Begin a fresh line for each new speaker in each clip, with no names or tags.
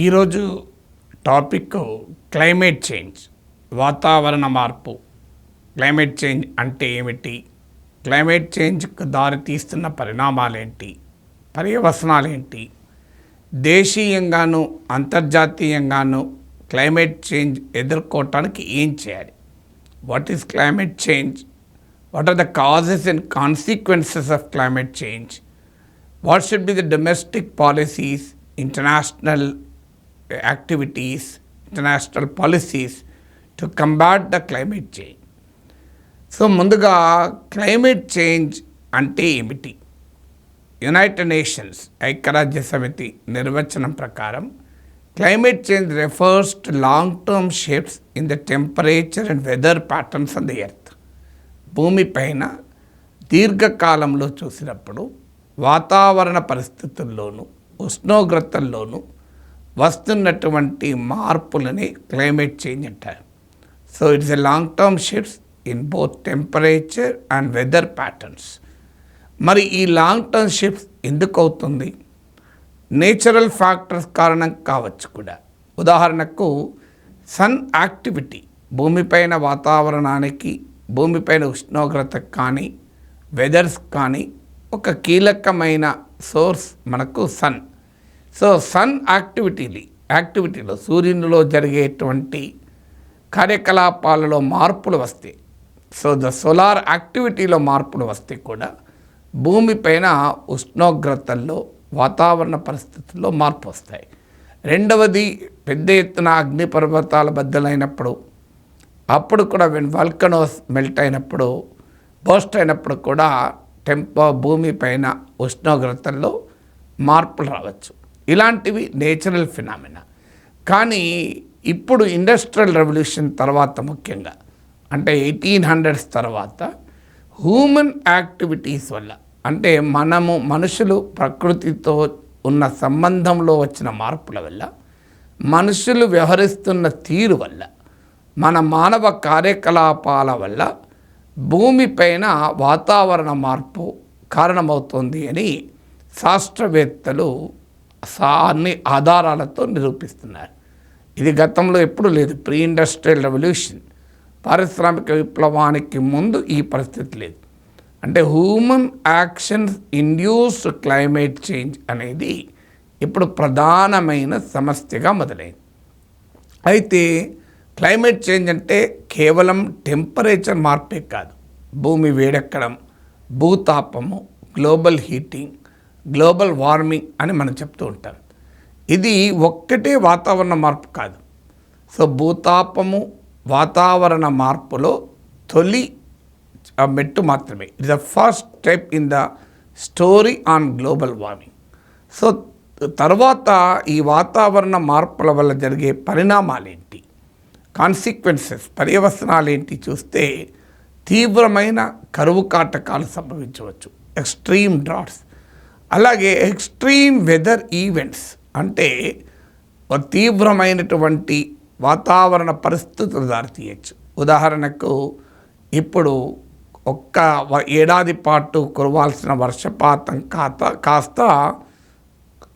ఈరోజు topic climate change, వాతావరణ మార్పు. క్లైమేట్ చేంజ్ అంటే ఏమిటి, క్లైమేట్ చేంజ్కు దారితీస్తున్న పరిణామాలేంటి, పర్యవసనాలేంటి, దేశీయంగాను అంతర్జాతీయంగాను క్లైమేట్ చేంజ్ ఎదుర్కోవటానికి ఏం చేయాలి, what is climate change, what are the causes and consequences of climate change, what should be the domestic policies, international activities, international policies to combat the climate change. So ముందుగా climate change అంటే ఏమిటి? United nations ఐక్యరాజ్య సమితి నిర్వచనం ప్రకారం climate change refers to long-term shifts in the temperature and weather patterns on the earth. భూమిపైన దీర్ఘకాలంలో చూసినప్పుడు వాతావరణ పరిస్థితుల్లోనూ ఉష్ణోగ్రతల్లోనూ వస్తున్నటువంటి మార్పులని క్లైమేట్ చేంజ్ అంటారు. So it's a long term shifts in both temperature and weather patterns. మరి ఈ లాంగ్ టర్మ్ షిఫ్ట్స్ ఎందుకు అవుతుంది? నేచురల్ ఫ్యాక్టర్స్ కారణం కావచ్చు కూడా. ఉదాహరణకు సన్ యాక్టివిటీ, భూమిపైన వాతావరణానికి, భూమిపైన ఉష్ణోగ్రతకు కానీ వెదర్స్ కానీ ఒక కీలకమైన సోర్స్ మనకు సన్. సో సన్ యాక్టివిటీలో సూర్యునిలో జరిగేటువంటి కార్యకలాపాలలో మార్పులు వస్తాయి. సో ద సోలార్ యాక్టివిటీలో మార్పులు వస్తే కూడా భూమిపైన ఉష్ణోగ్రతల్లో వాతావరణ పరిస్థితుల్లో మార్పు వస్తాయి. రెండవది, పెద్ద ఎత్తున అగ్నిపర్వతాల బద్దలైనప్పుడు, అప్పుడు కూడా వల్కనోస్ మెల్ట్ అయినప్పుడు, బర్స్ట్ అయినప్పుడు కూడా భూమిపైన ఉష్ణోగ్రతల్లో మార్పులు రావచ్చు. ఇలాంటివి నేచురల్ ఫినామినా. కానీ ఇప్పుడు ఇండస్ట్రియల్ రెవల్యూషన్ తర్వాత, ముఖ్యంగా అంటే 1800s తర్వాత హ్యూమన్ యాక్టివిటీస్ వల్ల, అంటే మనుషులు ప్రకృతితో ఉన్న సంబంధంలో వచ్చిన మార్పుల వల్ల, మనుషులు వ్యవహరిస్తున్న తీరు వల్ల, మన మానవ కార్యకలాపాల వల్ల భూమిపైన వాతావరణ మార్పు కారణమవుతుంది అని శాస్త్రవేత్తలు అన్ని ఆధారాలతో నిరూపిస్తున్నారు. ఇది గతంలో ఎప్పుడూ లేదు. ప్రీ ఇండస్ట్రియల్ రెవల్యూషన్, పారిశ్రామిక విప్లవానికి ముందు ఈ పరిస్థితి లేదు. అంటే human actions induced climate change అనేది ఇప్పుడు ప్రధానమైన సమస్యగా మొదలైంది. అయితే క్లైమేట్ చేంజ్ అంటే కేవలం టెంపరేచర్ మార్పే కాదు. భూమి వేడెక్కడం, భూతాపము, గ్లోబల్ హీటింగ్, గ్లోబల్ వార్మింగ్ అని మనం చెప్తూ ఉంటాం. ఇది ఒక్కటే వాతావరణ మార్పు కాదు. సో భూతాపము, వాతావరణ మార్పులో తొలి మెట్టు మాత్రమే. It's the first step in the story on global warming. So తర్వాత ఈ వాతావరణ మార్పుల వల్ల జరిగే పరిణామాలేంటి, కాన్సిక్వెన్సెస్, పర్యవసనాలు ఏంటి చూస్తే తీవ్రమైన కరువు కాటకాలు సంభవించవచ్చు, ఎక్స్ట్రీమ్ డ్రాట్స్. అలాగే ఎక్స్ట్రీమ్ వెదర్ ఈవెంట్స్, అంటే తీవ్రమైనటువంటి వాతావరణ పరిస్థితులు దారితీయచ్చు. ఉదాహరణకు ఇప్పుడు ఒక్క ఏడాది పాటు కురవాల్సిన వర్షపాతం కాస్త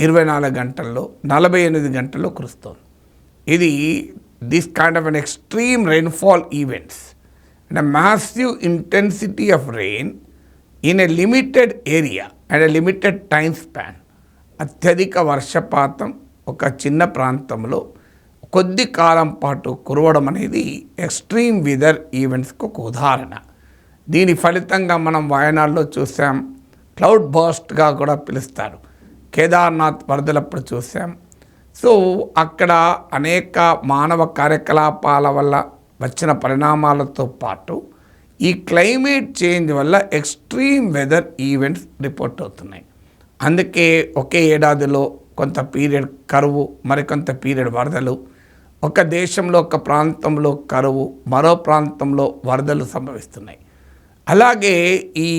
24 గంటల్లో 48 గంటల్లో కురుస్తుంది. ఇది this kind of an extreme rainfall events and a massive intensity of rain in a limited area and a limited time span. అత్యధిక వర్షపాతం ఒక చిన్న ప్రాంతంలో కొద్ది కాలం పాటు కురవడం అనేది ఎక్స్ట్రీమ్ వెదర్ ఈవెంట్స్కి ఒక ఉదాహరణ. దీని ఫలితంగా మనం వయనాడులో చూసాం, క్లౌడ్ బర్స్ట్గా కూడా పిలుస్తారు. కేదార్నాథ్ వరదలప్పుడు చూసాం. సో అక్కడ అనేక మానవ కార్యకలాపాల వల్ల వచ్చిన పరిణామాలతో పాటు ఈ క్లైమేట్ చేంజ్ వల్ల ఎక్స్ట్రీమ్ వెదర్ ఈవెంట్స్ రిపోర్ట్ అవుతున్నాయి. అందుకే ఒకే ఏడాదిలో కొంత పీరియడ్ కరువు, మరికొంత పీరియడ్ వరదలు, ఒక దేశంలో ఒక ప్రాంతంలో కరువు, మరో ప్రాంతంలో వరదలు సంభవిస్తున్నాయి. అలాగే ఈ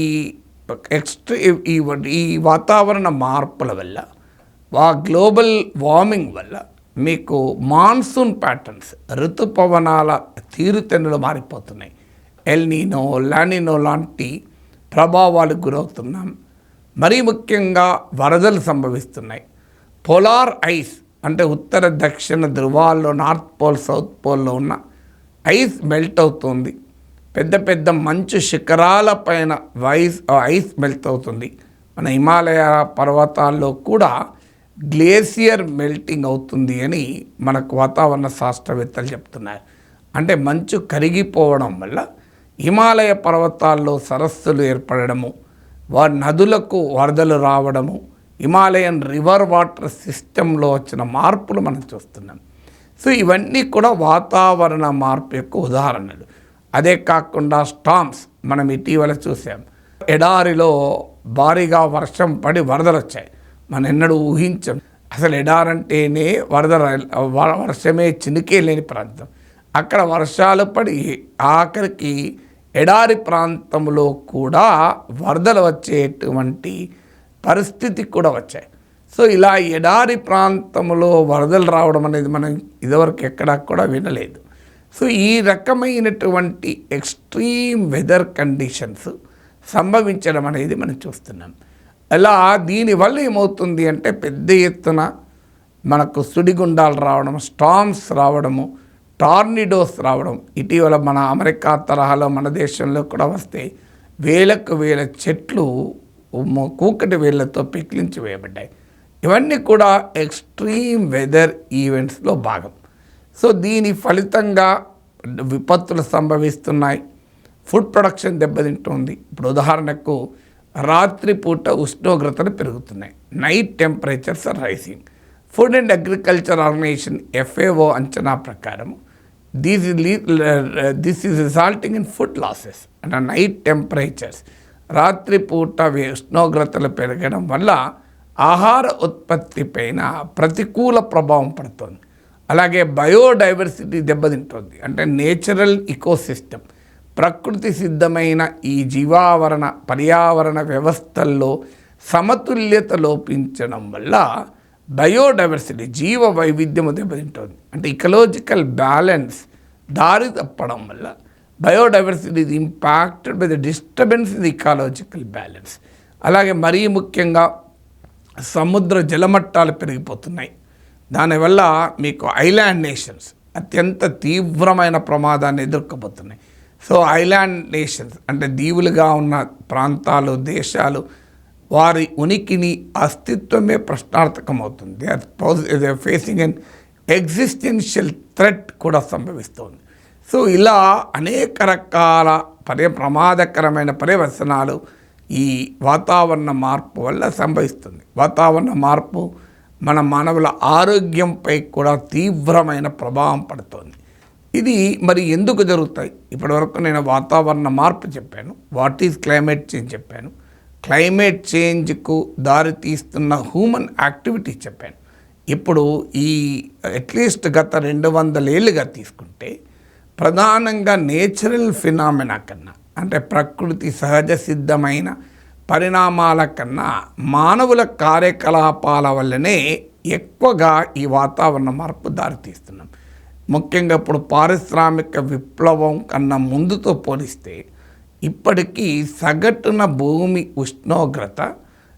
వాతావరణ మార్పుల వల్ల, గ్లోబల్ వార్మింగ్ వల్ల మీకు మాన్సూన్ ప్యాటర్న్స్, ఋతుపవనాల తీరుతెన్నులు మారిపోతున్నాయి. ఎల్నీనో, లానినో లాంటి ప్రభావాలకు గురవుతున్నాం. మరీ ముఖ్యంగా వరదలు సంభవిస్తున్నాయి. పోలార్ ఐస్, అంటే ఉత్తర దక్షిణ ధృవాల్లో నార్త్ పోల్ సౌత్ పోల్లో ఉన్న ఐస్ మెల్ట్ అవుతుంది. పెద్ద పెద్ద మంచు శిఖరాల పైన ఐస్ మెల్ట్ అవుతుంది. మన హిమాలయ పర్వతాల్లో కూడా గ్లేసియర్ మెల్టింగ్ అవుతుంది అని మనకు వాతావరణ శాస్త్రవేత్తలు చెప్తున్నారు. అంటే మంచు కరిగిపోవడం వల్ల హిమాలయ పర్వతాల్లో సరస్సులు ఏర్పడము, నదులకు వరదలు రావడము, హిమాలయన్ రివర్ వాటర్ సిస్టంలో వచ్చిన మార్పులు మనం చూస్తున్నాం. సో ఇవన్నీ కూడా వాతావరణ మార్పు యొక్క ఉదాహరణలు. అదే కాకుండా స్టార్మ్స్ మనం ఇటీవల చూసాం. ఎడారిలో భారీగా వర్షం పడి వరదలు వచ్చాయి. మనం ఎన్నడూ ఊహించాం. అసలు ఎడారంటేనే వర్షమే చినుకే లేని ప్రాంతం. అక్కడ వర్షాలు పడి ఆఖరికి ఎడారి ప్రాంతంలో కూడా వరదలు వచ్చేటువంటి పరిస్థితి కూడా వచ్చాయి. సో ఇలా ఎడారి ప్రాంతంలో వరదలు రావడం అనేది మనం ఇదివరకు ఎక్కడా కూడా వినలేదు. సో ఈ రకమైనటువంటి ఎక్స్ట్రీమ్ వెదర్ కండిషన్స్ సంభవించడం అనేది మనం చూస్తున్నాం. అలా దీనివల్ల ఏమవుతుంది అంటే పెద్ద ఎత్తున మనకు సుడిగుండాలు రావడం, స్టార్మ్స్ రావడము, టార్నిడోస్ రావడం. ఇటీవల మన అమెరికా తరహాలో మన దేశంలో కూడా వస్తే వేలకు వేల చెట్లు కూకటి వేళ్లతో పిక్లించి వేయబడ్డాయి. ఇవన్నీ కూడా ఎక్స్ట్రీమ్ వెదర్ ఈవెంట్స్లో భాగం. సో దీని ఫలితంగా విపత్తులు సంభవిస్తున్నాయి. ఫుడ్ ప్రొడక్షన్ దెబ్బతింటుంది. ఇప్పుడు ఉదాహరణకు రాత్రిపూట ఉష్ణోగ్రతలు పెరుగుతున్నాయి. Night temperatures are rising. Food and agriculture organization FAO అంచనా ప్రకారం this is resulting in food losses. అంటే నైట్ టెంపరేచర్స్, రాత్రిపూట ఉష్ణోగ్రతలు పెరగడం వల్ల ఆహార ఉత్పత్తి పైన ప్రతికూల ప్రభావం పడుతుంది. అలాగే బయోడైవర్సిటీ దెబ్బతింటుంది. అంటే నేచురల్ ఇకోసిస్టమ్, ప్రకృతి సిద్ధమైన ఈ జీవావరణ పర్యావరణ వ్యవస్థల్లో సమతుల్యత లోపించడం వల్ల బయోడైవర్సిటీ జీవ వైవిధ్యము దెబ్బతింటుంది. అంటే ఇకలాజికల్ బ్యాలెన్స్ దారి తప్పడం వల్ల biodiversity is impacted by the disturbance in the ఇకాలజికల్ balance. అలాగే మరీ ముఖ్యంగా సముద్ర జలమట్టాలు పెరిగిపోతున్నాయి. దానివల్ల మీకు ఐలాండ్ నేషన్స్ అత్యంత తీవ్రమైన ప్రమాదాన్ని ఎదుర్కోబోతున్నాయి. సో ఐలాండ్ నేషన్స్ అంటే దీవులుగా ఉన్న ప్రాంతాలు, దేశాలు, వారి ఉనికిని అస్తిత్వమే ప్రశ్నార్థకం అవుతుంది. They are facing an existential threat కూడా సంభవిస్తుంది. సో ఇలా అనేక రకాల ప్రమాదకరమైన పర్యవసనాలు ఈ వాతావరణ మార్పు వల్ల సంభవిస్తుంది. వాతావరణ మార్పు మన మానవుల ఆరోగ్యంపై కూడా తీవ్రమైన ప్రభావం పడుతుంది. ఇది మరి ఎందుకు జరుగుతాయి? ఇప్పటివరకు నేను వాతావరణ మార్పు చెప్పాను, వాట్ ఈజ్ క్లైమేట్ చేంజ్ చెప్పాను, క్లైమేట్ చేంజ్కు దారితీస్తున్న హ్యూమన్ యాక్టివిటీ చెప్పాను. ఇప్పుడు ఈ అట్లీస్ట్ గత 200 ఏళ్ళుగా తీసుకుంటే ప్రధానంగా నేచురల్ ఫినామినా కన్నా, అంటే ప్రకృతి సహజ సిద్ధమైన పరిణామాల కన్నా మానవుల కార్యకలాపాల వల్లనే ఎక్కువగా ఈ వాతావరణ మార్పు దారితీస్తున్నాం. ముఖ్యంగా ఇప్పుడు పారిశ్రామిక విప్లవం కన్నా ముందుతో పోలిస్తే ఇప్పటికీ సగటున భూమి ఉష్ణోగ్రత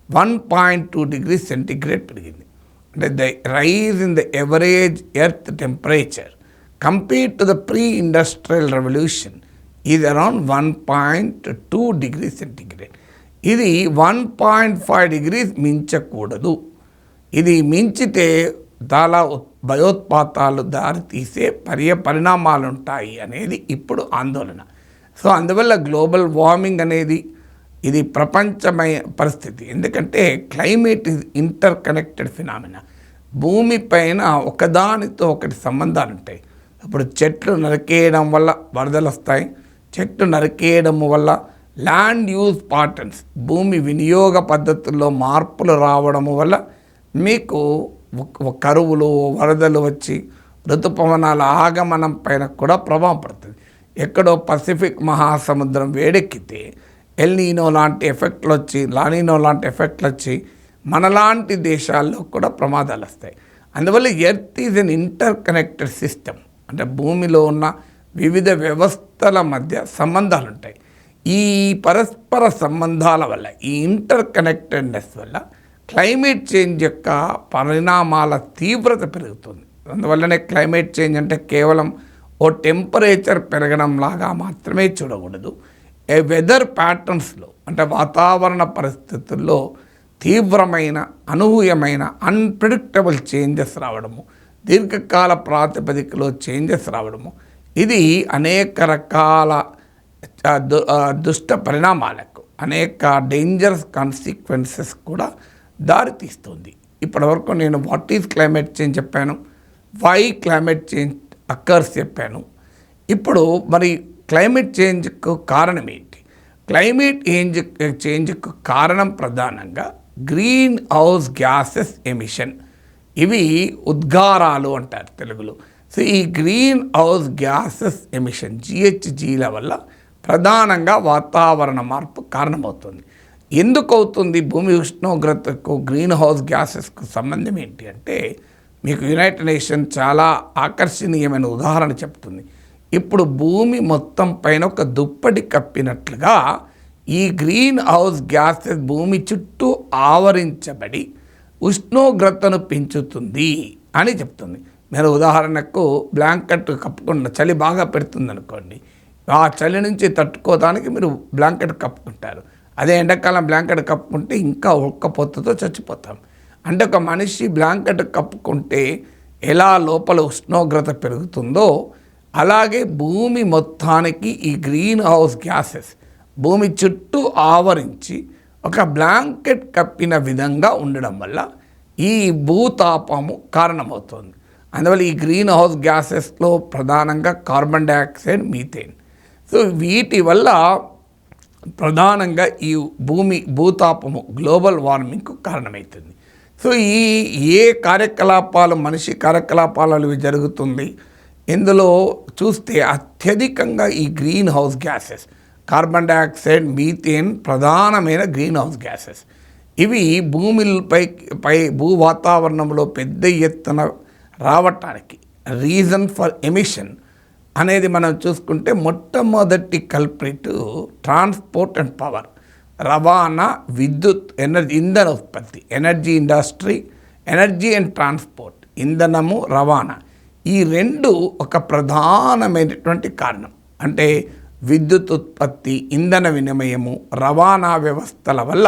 1.2 degrees సెంటిగ్రేడ్ పెరిగింది. అంటే the rise in the average earth temperature compared to the pre industrial revolution is around 1.2 degrees centigrade. ఇది 1.5 degrees మించకూడదు. ఇది మించితే చాలా భయోత్పాతాలు దారితీసే పరిణామాలు ఉంటాయి అనేది ఇప్పుడు ఆందోళన. సో అందువల్ల గ్లోబల్ వార్మింగ్ అనేది ఇది ప్రపంచమయ పరిస్థితి. ఎందుకంటే climate is inter connected phenomena. భూమి పైన ఒకదానితో ఒకటి సంబంధాలు ఉంటాయి. ఇప్పుడు చెట్లు నరికేయడం వల్ల వరదలు వస్తాయి. చెట్లు నరికేయడం వల్ల ల్యాండ్ యూజ్ ప్యాటర్న్స్, భూమి వినియోగ పద్ధతుల్లో మార్పులు రావడం వల్ల మీకు కరువులు, వరదలు వచ్చి ఋతుపవనాల ఆగమనం పైన కూడా ప్రభావం పడుతుంది. ఎక్కడో పసిఫిక్ మహాసముద్రం వేడెక్కితే ఎల్నీనో లాంటి ఎఫెక్ట్లు వచ్చి, లానినో లాంటి ఎఫెక్ట్లు వచ్చి మనలాంటి దేశాల్లో కూడా ప్రమాదాలు వస్తాయి. అందువల్ల earth is an inter connected system. అంటే భూమిలో ఉన్న వివిధ వ్యవస్థల మధ్య సంబంధాలు ఉంటాయి. ఈ పరస్పర సంబంధాల వల్ల, ఈ ఇంటర్ కనెక్టెడ్నెస్ వల్ల క్లైమేట్ చేంజ్ యొక్క పరిణామాల తీవ్రత పెరుగుతుంది. అందువల్లనే క్లైమేట్ చేంజ్ అంటే కేవలం ఓ టెంపరేచర్ పెరగడం లాగా మాత్రమే చూడకూడదు. వెదర్ ప్యాటర్న్స్లో అంటే వాతావరణ పరిస్థితుల్లో తీవ్రమైన అనూహ్యమైన అన్ప్రెడిక్టబుల్ చేంజెస్ రావడము, దీర్ఘకాల ప్రాతిపదికలో చేంజెస్ రావడము, ఇది అనేక రకాల దుష్ట పరిణామాలకు, అనేక డేంజరస్ కాన్సిక్వెన్సెస్ కూడా దారితీస్తుంది. ఇప్పటివరకు నేను వాట్ ఈజ్ క్లైమేట్ చేంజ్ చెప్పాను, వై క్లైమేట్ చేంజ్ అక్కర్స్ చెప్పాను. ఇప్పుడు మరి క్లైమేట్ చేంజ్కు కారణం ఏంటి? క్లైమేట్ చేంజ్కు కారణం ప్రధానంగా గ్రీన్ హౌస్ గ్యాసెస్ ఎమిషన్. ఇవి ఉద్గారాలు అంటారు తెలుగులో. సో ఈ గ్రీన్ హౌస్ గ్యాసెస్ ఎమిషన్ GHGల వల్ల ప్రధానంగా వాతావరణ మార్పు కారణమవుతుంది. ఎందుకు అవుతుంది? భూమి ఉష్ణోగ్రతకు గ్రీన్ హౌస్ గ్యాసెస్కు సంబంధం ఏంటి అంటే, మీకు యునైటెడ్ నేషన్ చాలా ఆకర్షణీయమైన ఉదాహరణ చెప్తుంది. ఇప్పుడు భూమి మొత్తం పైన ఒక దుప్పటి కప్పినట్లుగా ఈ గ్రీన్ హౌస్ గ్యాసెస్ భూమి చుట్టూ ఆవరించబడి ఉష్ణోగ్రతను పెంచుతుంది అని చెప్తుంది. మీరు ఉదాహరణకు బ్లాంకెట్ కప్పుకున్న చలి బాగా పెడుతుంది అనుకోండి, ఆ చలి నుంచి తట్టుకోవడానికి మీరు బ్లాంకెట్ కప్పుకుంటారు. అదే ఎండాకాలం బ్లాంకెట్ కప్పుకుంటే ఇంకా ఉక్కపోతతో చచ్చిపోతాం. అంటే ఒక మనిషి బ్లాంకెట్ కప్పుకుంటే ఎలా లోపల ఉష్ణోగ్రత పెరుగుతుందో, అలాగే భూమి మొత్తానికి ఈ గ్రీన్ హౌస్ గ్యాసెస్ భూమి చుట్టూ ఆవరించి ఒక బ్లాంకెట్ కప్పిన విధంగా ఉండడం వల్ల ఈ భూతాపము కారణమవుతుంది. అందువల్ల ఈ గ్రీన్ హౌస్ గ్యాసెస్లో ప్రధానంగా కార్బన్ డైఆక్సైడ్, మీథేన్. సో వీటి వల్ల ప్రధానంగా ఈ భూతాపము గ్లోబల్ వార్మింగ్కు కారణమవుతుంది. సో ఏ కార్యకలాపాలు, మనిషి కార్యకలాపాలు జరుగుతుంది ఇందులో చూస్తే అత్యధికంగా ఈ green house gases, carbon dioxide, methane ప్రధానమైన గ్రీన్ హౌస్ గ్యాసెస్. ఇవి భూమిపై భూ వాతావరణంలో పెద్ద ఎత్తున రావటానికి రీజన్ ఫర్ ఎమిషన్ అనేది మనం చూసుకుంటే మొట్టమొదటి కల్ప్రిట్ ట్రాన్స్పోర్ట్ అండ్ పవర్, రవాణా, విద్యుత్, ఎనర్జీ, ఇంధన ఉత్పత్తి, energy industry, energy and transport, ఇంధనము, రవాణా. ఈ రెండు ఒక ప్రధానమైనటువంటి కారణం. అంటే విద్యుత్ ఉత్పత్తి, ఇంధన వినిమయము, రవాణా వ్యవస్థల వల్ల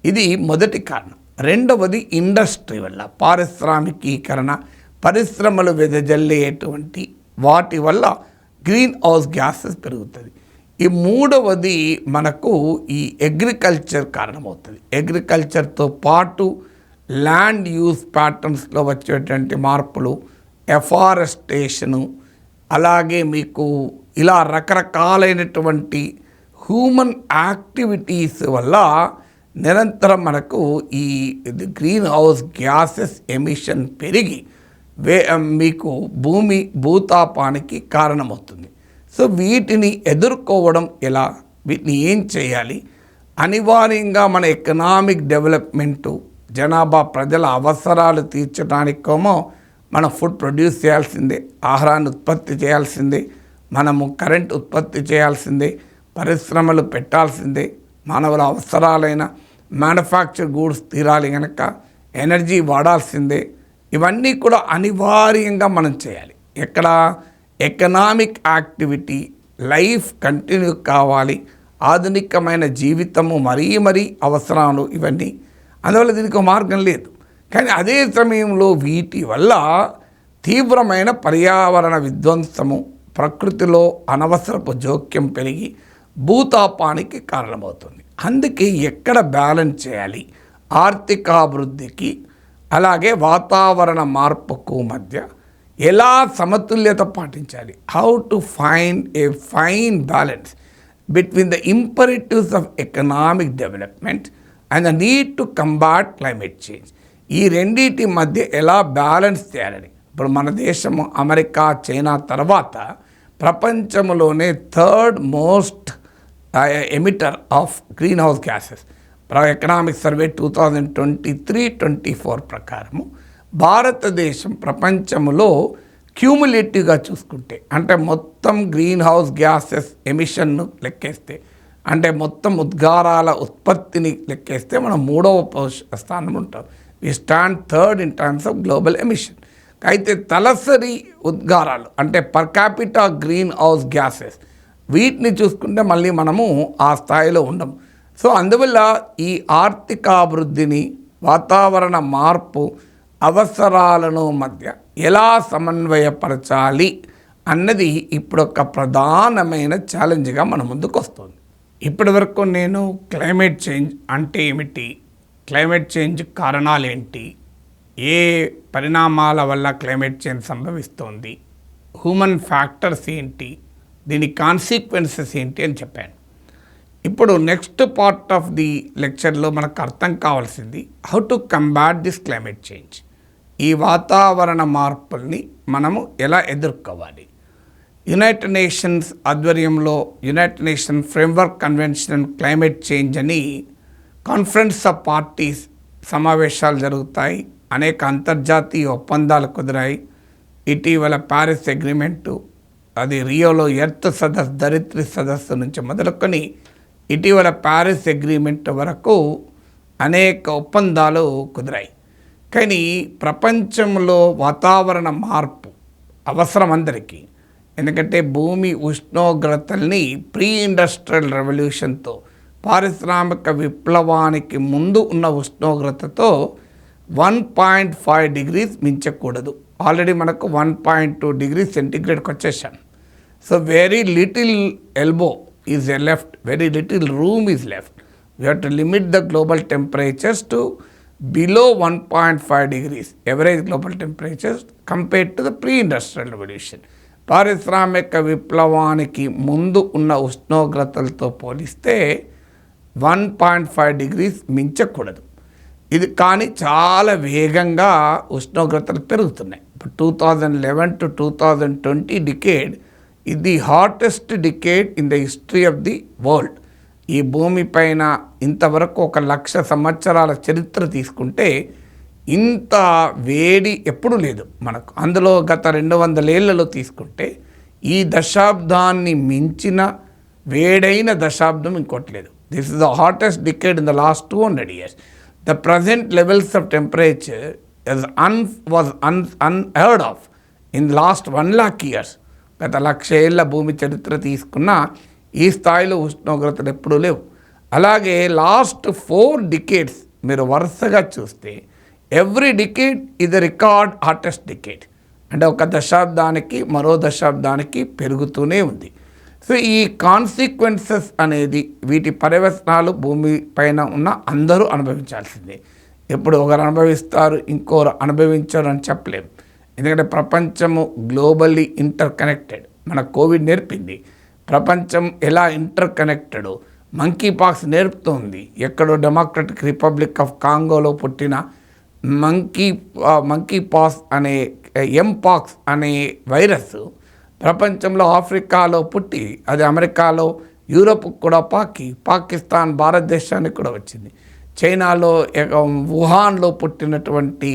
ఇది మొదటి కారణం. రెండవది ఇండస్ట్రీ వల్ల, పారిశ్రామికీకరణ, పరిశ్రమలు వెదజల్లేటువంటి వాటి వల్ల గ్రీన్ హౌస్ గ్యాసెస్ పెరుగుతుంది. ఈ మూడవది మనకు ఈ అగ్రికల్చర్ కారణమవుతుంది. అగ్రికల్చర్తో పాటు ల్యాండ్ యూజ్ ప్యాటర్న్స్లో వచ్చేటువంటి మార్పులు, ఎఫారెస్టేషను, అలాగే మీకు ఇలా రకరకాలైనటువంటి హ్యూమన్ యాక్టివిటీస్ వల్ల నిరంతరం మనకు ఈ గ్రీన్ హౌస్ గ్యాసెస్ ఎమిషన్ పెరిగి మీకు భూతాపానికి కారణమవుతుంది. సో వీటిని ఎదుర్కోవడం ఎలా, వీటిని ఏం చేయాలి? అనివార్యంగా మన ఎకనామిక్ డెవలప్మెంటు, జనాభా ప్రజల అవసరాలు తీర్చడానికేమో మనం ఫుడ్ ప్రొడ్యూస్ చేయాల్సిందే, ఆహారాన్ని ఉత్పత్తి చేయాల్సిందే, మనము కరెంట్ ఉత్పత్తి చేయాల్సిందే, పరిశ్రమలు పెట్టాల్సిందే, మానవుల అవసరాలైన మ్యానుఫ్యాక్చర్ గూడ్స్ తీరాలి కనుక ఎనర్జీ వాడాల్సిందే. ఇవన్నీ కూడా అనివార్యంగా మనం చేయాలి. ఎక్కడ ఎకనామిక్ యాక్టివిటీ, లైఫ్ కంటిన్యూ కావాలి, ఆధునికమైన జీవితము మరీ అవసరాలు ఇవన్నీ. అందువల్ల దీనికి మార్గం లేదు. కానీ అదే సమయంలో వీటి వల్ల తీవ్రమైన పర్యావరణ విధ్వంసము, ప్రకృతిలో అనవసరపు జోక్యం పెరిగి భూతాపానికి కారణమవుతుంది. అందుకే ఎక్కడ బ్యాలెన్స్ చేయాలి, ఆర్థికాభివృద్ధికి అలాగే వాతావరణ మార్పుకు మధ్య ఎలా సమతుల్యత పాటించాలి, how to find a fine balance between the imperatives of economic development and the need to combat climate change. ఈ రెండింటి మధ్య ఎలా బ్యాలెన్స్ చేయాలని. ఇప్పుడు మన దేశము అమెరికా, చైనా తర్వాత ప్రపంచంలోనే third most emitter of green house gases. Economic survey 2023-24 ప్రకారము భారతదేశం ప్రపంచంలో క్యూములేటివ్గా చూసుకుంటే, అంటే మొత్తం గ్రీన్ హౌస్ గ్యాసెస్ ఎమిషన్ను లెక్కేస్తే అంటే మొత్తం ఉద్గారాల ఉత్పత్తిని లెక్కేస్తే మనం 3వ స్థానం ఉంటాం. We stand third in terms of global emission. అయితే తలసరి ఉద్గారాలు అంటే per capita green house gases వీటిని చూసుకుంటే మళ్ళీ మనము ఆ స్థాయిలో ఉండము. సో అందువల్ల ఈ ఆర్థికాభివృద్ధిని, వాతావరణ మార్పు అవసరాలను మధ్య ఎలా సమన్వయపరచాలి అన్నది ఇప్పుడు ఒక ప్రధానమైన ఛాలెంజ్గా మన ముందుకు వస్తుంది. ఇప్పటి వరకు నేను క్లైమేట్ చేంజ్ అంటే ఏమిటి, క్లైమేట్ చేంజ్ కారణాలు ఏంటి, ఏ పరిణామాల వల్ల క్లైమేట్ చేంజ్ సంభవిస్తోంది, హ్యూమన్ ఫ్యాక్టర్స్ ఏంటి, దీని కాన్సిక్వెన్సెస్ ఏంటి అని చెప్పాను. ఇప్పుడు నెక్స్ట్ పార్ట్ ఆఫ్ ది లెక్చర్లో మనకు అర్థం కావాల్సింది how to combat this climate change. ఈ వాతావరణ మార్పుల్ని మనము ఎలా ఎదుర్కోవాలి. యునైటెడ్ నేషన్స్ ఆధ్వర్యంలో United Nation framework convention and climate change అని కాన్ఫరెన్స్ ఆఫ్ పార్టీస్ సమావేశాలు జరుగుతాయి. అనేక అంతర్జాతీయ ఒప్పందాలు కుదిరాయి. ఇటీవల ప్యారిస్ అగ్రిమెంటు, అది రియోలో ఎర్త్ సదస్సు, ధరిత్రి సదస్సు నుంచి మొదలుకొని ఇటీవల ప్యారిస్ అగ్రిమెంట్ వరకు అనేక ఒప్పందాలు కుదిరాయి. కానీ ప్రపంచంలో వాతావరణ మార్పు అవసరం అందరికీ. ఎందుకంటే భూమి ఉష్ణోగ్రతల్ని ప్రీ ఇండస్ట్రియల్ రెవల్యూషన్తో, పారిశ్రామిక విప్లవానికి ముందు ఉన్న ఉష్ణోగ్రతతో 1.5 degrees మించకూడదు. ఆల్రెడీ మనకు 1.2 degrees సెంటిగ్రేడ్కి వచ్చేసాం. So very little elbow is left, very little room is left. We have to limit the global temperatures to below 1.5 degrees average global temperatures compared to the pre-industrial revolution. పారిశ్రామిక విప్లవానికి ముందు ఉన్న ఉష్ణోగ్రతలతో పోలిస్తే 1.5 degrees మించకూడదు. ఇది కానీ చాలా వేగంగా ఉష్ణోగ్రతలు పెరుగుతున్నాయి. ఇప్పుడు 2011 to 2020 డికేడ్ ఇది hottest decade in the history of the world. ఈ భూమిపైన ఇంతవరకు 1,00,000 సంవత్సరాల చరిత్ర తీసుకుంటే ఇంత వేడి ఎప్పుడూ లేదు మనకు. అందులో గత 200 ఏళ్లలో తీసుకుంటే ఈ దశాబ్దాన్ని మించిన వేడైన దశాబ్దం ఇంకోటి లేదు. This is the hottest decade in the last 200 years. The present levels of temperature was unheard of in last 1 lakh years. గత 1,00,000 ఏళ్ళ భూమి చరిత్ర తీసుకున్న ఈ స్థాయిలో ఉష్ణోగ్రతలు ఎప్పుడూ లేవు. అలాగే లాస్ట్ 4 decades మీరు వరుసగా చూస్తే ఎవ్రీ డికేడ్ ఇది రికార్డ్ హాటెస్ట్ డికేడ్. అంటే ఒక దశాబ్దానికి మరో దశాబ్దానికి పెరుగుతూనే ఉంది. సో ఈ కాన్సిక్వెన్సెస్ అనేది, వీటి పర్యవసనాలు భూమి పైన ఉన్న అందరూ అనుభవించాల్సిందే. ఎప్పుడు ఒకరు అనుభవిస్తారు, ఇంకోరు అనుభవించారు అని చెప్పలేము. ఎందుకంటే ప్రపంచము గ్లోబల్లీ ఇంటర్ కనెక్టెడ్. మన కోవిడ్ నేర్పింది ప్రపంచం ఎలా ఇంటర్ కనెక్టెడ్. మంకీ పాక్స్ నేర్పుతోంది. ఎక్కడో డెమోక్రటిక్ రిపబ్లిక్ ఆఫ్ కాంగోలో పుట్టిన మంకీ పాక్స్ అనే ఎంపాక్స్ అనే వైరస్ ప్రపంచంలో ఆఫ్రికాలో పుట్టి అది అమెరికాలో, యూరోప్ కూడా పాకిస్తాన్, భారతదేశానికి కూడా వచ్చింది. చైనాలో వుహాన్లో పుట్టినటువంటి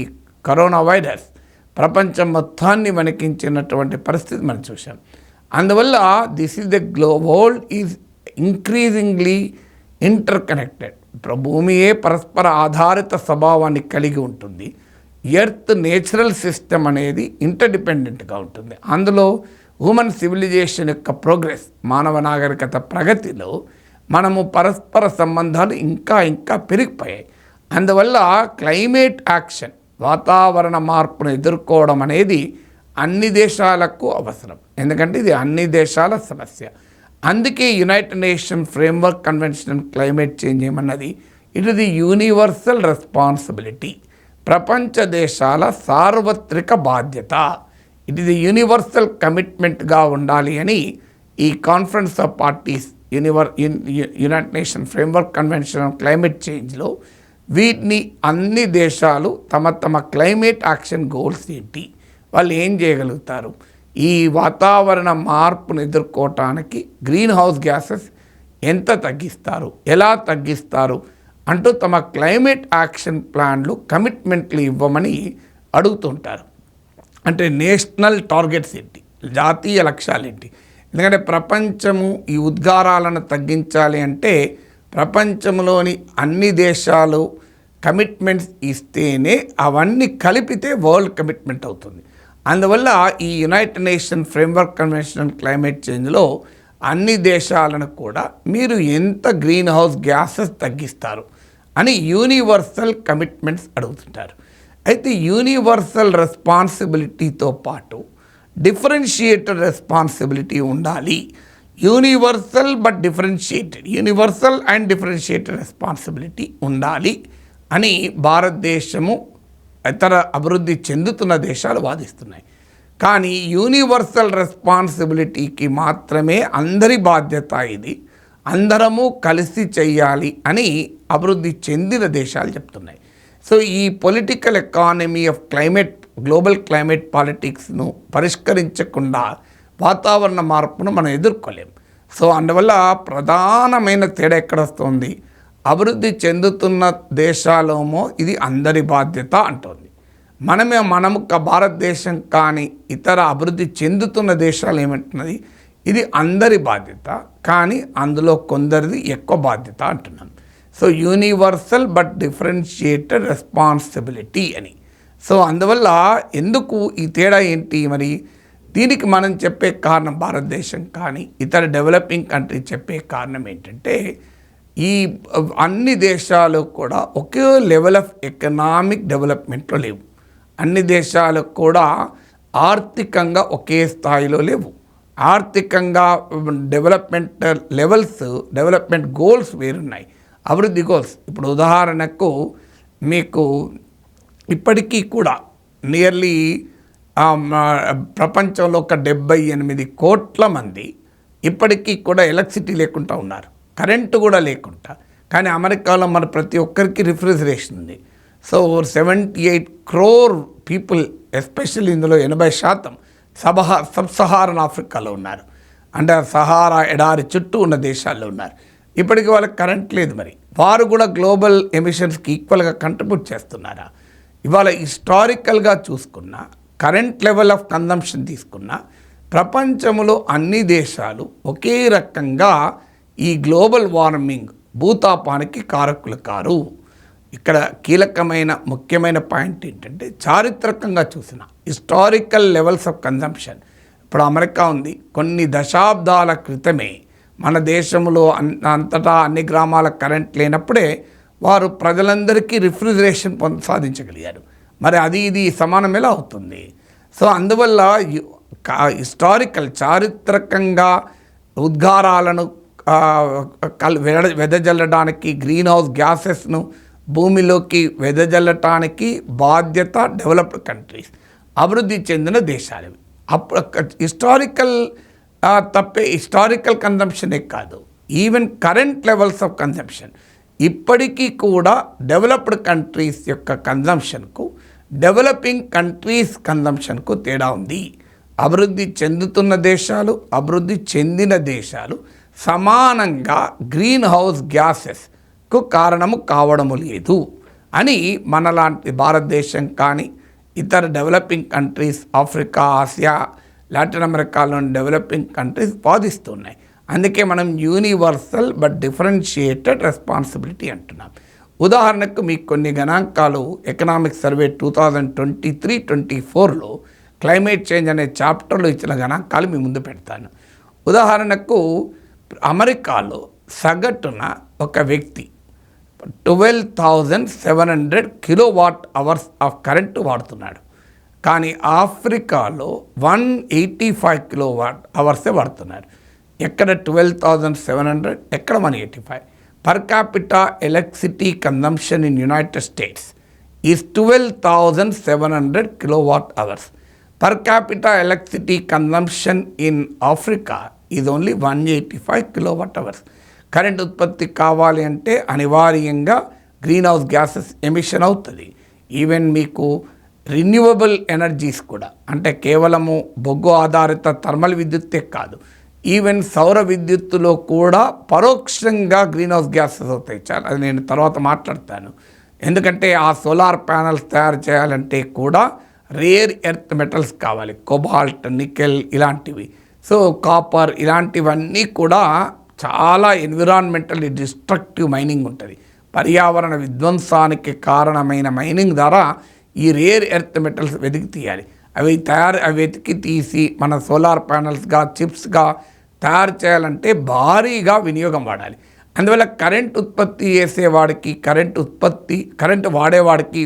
కరోనా వైరస్ ప్రపంచం మొత్తాన్ని వణికించినటువంటి పరిస్థితి మనం చూసాం. అందువల్ల this is the world is increasingly interconnected. భూమియే పరస్పర ఆధారిత స్వభావాన్ని కలిగి ఉంటుంది. ఎర్త్ నేచురల్ సిస్టమ్ అనేది ఇంటర్డిపెండెంట్గా ఉంటుంది. అందులో హ్యూమన్ సివిలైజేషన్ యొక్క ప్రోగ్రెస్, మానవ నాగరికత ప్రగతిలో మనము పరస్పర సంబంధాలు ఇంకా పెరిగిపోయాయి. అందువల్ల క్లైమేట్ యాక్షన్, వాతావరణ మార్పును ఎదుర్కోవడం అనేది అన్ని దేశాలకు అవసరం. ఎందుకంటే ఇది అన్ని దేశాల సమస్య. అందుకే United Nation framework convention and climate change ఏమన్నది, it is the universal responsibility, ప్రపంచ దేశాల సార్వత్రిక బాధ్యత. ఇట్ ఈస్ ది యూనివర్సల్ కమిట్మెంట్గా ఉండాలి అని ఈ conference of parties United Nation framework convention on climate చేంజ్లో వీటిని అన్ని దేశాలు తమ క్లైమేట్ యాక్షన్ గోల్స్ ఏంటి, వాళ్ళు ఏం చేయగలుగుతారు, ఈ వాతావరణ మార్పును ఎదుర్కోవటానికి గ్రీన్ హౌస్ గ్యాసెస్ ఎంత తగ్గిస్తారు, ఎలా తగ్గిస్తారు అంటూ తమ క్లైమేట్ యాక్షన్ ప్లాన్లు, కమిట్మెంట్లు ఇవ్వమని అడుగుతుంటారు. అంటే నేషనల్ టార్గెట్స్ ఏంటి, జాతీయ లక్ష్యాలు ఏంటి. ఎందుకంటే ప్రపంచము ఈ ఉద్గారాలను తగ్గించాలి అంటే ప్రపంచంలోని అన్ని దేశాలు కమిట్మెంట్స్ ఇస్తేనే అవన్నీ కలిపితే వరల్డ్ కమిట్మెంట్ అవుతుంది. అందువల్ల ఈ United Nation framework convention on climate చేంజ్లో అన్ని దేశాలను కూడా మీరు ఎంత గ్రీన్ హౌస్ గ్యాసెస్ తగ్గిస్తారు అని యూనివర్సల్ కమిట్మెంట్స్ అడుగుతుంటారు. అయితే యూనివర్సల్ రెస్పాన్సిబిలిటీతో పాటు డిఫరెన్షియేటెడ్ రెస్పాన్సిబిలిటీ ఉండాలి. Universal but differentiated, universal and differentiated responsibility ఉండాలి అని భారతదేశము ఇతర అభివృద్ధి చెందుతున్న దేశాలు వాదిస్తున్నాయి. కానీ యూనివర్సల్ రెస్పాన్సిబిలిటీకి మాత్రమే అందరి బాధ్యత, ఇది అందరము కలిసి చెయ్యాలి అని అభివృద్ధి చెందిన దేశాలు చెప్తున్నాయి. సో ఈ political economy of climate, global climate పాలిటిక్స్ను పరిష్కరించకుండా వాతావరణ మార్పును మనం ఎదుర్కోలేం. సో అందువల్ల ప్రధానమైన తేడా ఎక్కడ వస్తుంది, అభివృద్ధి చెందుతున్న దేశాలేమో ఇది అందరి బాధ్యత అంటుంది. మనము భారతదేశం కానీ ఇతర అభివృద్ధి చెందుతున్న దేశాలు ఏమంటున్నది, ఇది అందరి బాధ్యత కానీ అందులో కొందరిది ఎక్కువ బాధ్యత అంటున్నాం. So universal but differentiated responsibility అని. సో అందువల్ల ఎందుకు ఈ తేడా ఏంటి మరి, దీనికి మనం చెప్పే కారణం, భారతదేశం కానీ ఇతర డెవలపింగ్ కంట్రీ చెప్పే కారణం ఏంటంటే ఈ అన్ని దేశాలు కూడా ఒకే లెవెల్ ఆఫ్ ఎకనామిక్ డెవలప్మెంట్లో లేవు. అన్ని దేశాలు కూడా ఆర్థికంగా ఒకే స్థాయిలో లేవు. ఆర్థికంగా డెవలప్మెంట్ లెవెల్స్, డెవలప్మెంట్ గోల్స్ వేరున్నాయి, అభివృద్ధి గోల్స్. ఇప్పుడు ఉదాహరణకు మీకు ఇప్పటికీ కూడా నియర్లీ ప్రపంచంలో ఒక 78 కోట్ల మంది ఇప్పటికీ కూడా ఎలక్ట్రిసిటీ లేకుండా ఉన్నారు, కరెంటు కూడా లేకుండా. కానీ అమెరికాలో మన ప్రతి ఒక్కరికి రిఫ్రిజిరేషన్ ఉంది. సో 78 crore పీపుల్, ఎస్పెషల్లీ ఇందులో 80% సబ్ సహారన్ ఆఫ్రికాలో ఉన్నారు, అంటే సహారా ఎడారి చుట్టూ ఉన్న దేశాల్లో ఉన్నారు. ఇప్పటికీ వాళ్ళకి కరెంట్ లేదు. మరి వారు కూడా గ్లోబల్ ఎమిషన్స్కి ఈక్వల్గా కంట్రిబ్యూట్ చేస్తున్నారా? ఇవాళ హిస్టారికల్గా చూసుకున్న కరెంట్ లెవెల్ ఆఫ్ కన్జంప్షన్ తీసుకున్న ప్రపంచంలో అన్ని దేశాలు ఒకే రకంగా ఈ గ్లోబల్ వార్మింగ్ భూతాపానికి కారకులు కారు. ఇక్కడ కీలకమైన ముఖ్యమైన పాయింట్ ఏంటంటే చారిత్రకంగా చూసిన హిస్టారికల్ లెవెల్స్ ఆఫ్ కన్జంప్షన్. ఇప్పుడు అమెరికా ఉంది, కొన్ని దశాబ్దాల క్రితమే మన దేశంలో అంతటా అన్ని గ్రామాల కరెంట్ లేనప్పుడే వారు ప్రజలందరికీ రిఫ్రిజిరేషన్ సాధించగలిగారు. మరి అది ఇది సమానం ఎలా అవుతుంది? సో అందువల్ల చారిత్రకంగా ఉద్గారాలను వెదజల్లడానికి, గ్రీన్ హౌస్ గ్యాసెస్ను భూమిలోకి వెదజల్లటానికి బాధ్యత డెవలప్డ్ కంట్రీస్, అభివృద్ధి చెందిన దేశాలు. అప్పుడు హిస్టారికల్ కన్జంప్షనే కాదు, even current levels of consumption ఇప్పటికీ కూడా డెవలప్డ్ కంట్రీస్ యొక్క కన్జంప్షన్కు, డెవలపింగ్ కంట్రీస్ కన్జంప్షన్కు తేడా ఉంది. అభివృద్ధి చెందుతున్న దేశాలు, అభివృద్ధి చెందిన దేశాలు సమానంగా గ్రీన్ హౌస్ గ్యాసెస్కు కారణము కావడము లేదు అని మనలాంటి భారతదేశం కానీ ఇతర developing countries, Africa, Asia, Latin అమెరికాలోని డెవలపింగ్ కంట్రీస్ వాదిస్తున్నాయి. అందుకే మనం యూనివర్సల్ బట్ డిఫరెన్షియేటెడ్ రెస్పాన్సిబిలిటీ అంటున్నాం. ఉదాహరణకు మీకు కొన్ని గణాంకాలు ఎకనామిక్ సర్వే 2023-24లో క్లైమేట్ చేంజ్ అనే చాప్టర్లో ఇచ్చిన గణాంకాలు మీ ముందు పెడతాను. ఉదాహరణకు అమెరికాలో సగటున ఒక వ్యక్తి 12,700 కిలోవాట్ అవర్స్ ఆఫ్ కరెంటు వాడుతున్నాడు. కానీ ఆఫ్రికాలో 185 కిలోవాట్ అవర్సే వాడుతున్నారు. ఎక్కడ 12,700, ఎక్కడ 185. Per capita electricity consumption in United states is 12,700 kilowatt hours. Per capita electricity consumption in Africa is only 185 kilowatt hours. Current ఉత్పత్తి కావాలి అంటే అనివార్యంగా గ్రీన్ హౌస్ గ్యాసెస్ ఎమిషన్ అవుతుంది. ఈవెన్ మీకు రిన్యూవబుల్ ఎనర్జీస్ కూడా, అంటే కేవలము బొగ్గు ఆధారిత థర్మల్ విద్యుత్తే కాదు, ఈవెన్ సౌర విద్యుత్తులో కూడా పరోక్షంగా గ్రీన్ హౌస్ గ్యాసెస్ అవుతాయి. అది నేను తర్వాత మాట్లాడతాను. ఎందుకంటే ఆ సోలార్ ప్యానల్స్ తయారు చేయాలంటే కూడా రేర్ ఎర్త్ మెటల్స్ కావాలి, కోబాల్ట్, నికెల్ ఇలాంటివి. సో కాపర్ ఇలాంటివన్నీ కూడా చాలా ఎన్విరాన్మెంటల్లీ డిస్ట్రక్టివ్ మైనింగ్ ఉంటుంది. పర్యావరణ విధ్వంసానికి కారణమైన మైనింగ్ ద్వారా ఈ రేర్ ఎర్త్ మెటల్స్ వెతికి తీయాలి. అవి వెతికి తీసి మన సోలార్ ప్యానల్స్గా చిప్స్గా తయారు చేయాలంటే భారీగా వినియోగం వాడాలి. అందువల్ల కరెంట్ ఉత్పత్తి చేసేవాడికి కరెంటు వాడేవాడికి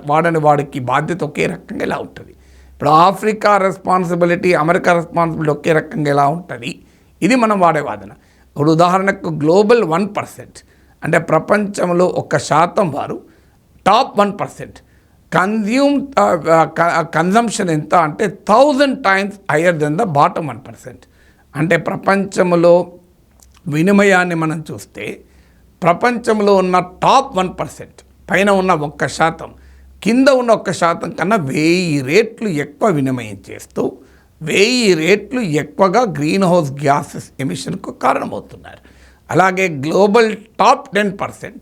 వాడని వాడికి బాధ్యత ఒకే రకంగా ఎలా ఉంటుంది. ఇప్పుడు ఆఫ్రికా రెస్పాన్సిబిలిటీ, అమెరికా రెస్పాన్సిబిలిటీ ఒకే రకంగా ఎలా ఉంటుంది, ఇది మనం వాడే వాదన. ఇప్పుడు ఉదాహరణకు గ్లోబల్ 1%, అంటే ప్రపంచంలో 1% వారు టాప్ 1% కన్జంప్షన్ ఎంత అంటే 1000 times higher than the bottom 1%. అంటే ప్రపంచంలో వినిమయాన్ని మనం చూస్తే ప్రపంచంలో ఉన్న టాప్ 1% పైన ఉన్న 1%, కింద ఉన్న 1% కన్నా 1000 రెట్లు ఎక్కువ వినిమయం చేస్తూ 1000 రెట్లు ఎక్కువగా గ్రీన్ హౌస్ గ్యాసెస్ ఎమిషన్కు కారణమవుతున్నారు. అలాగే global top 10%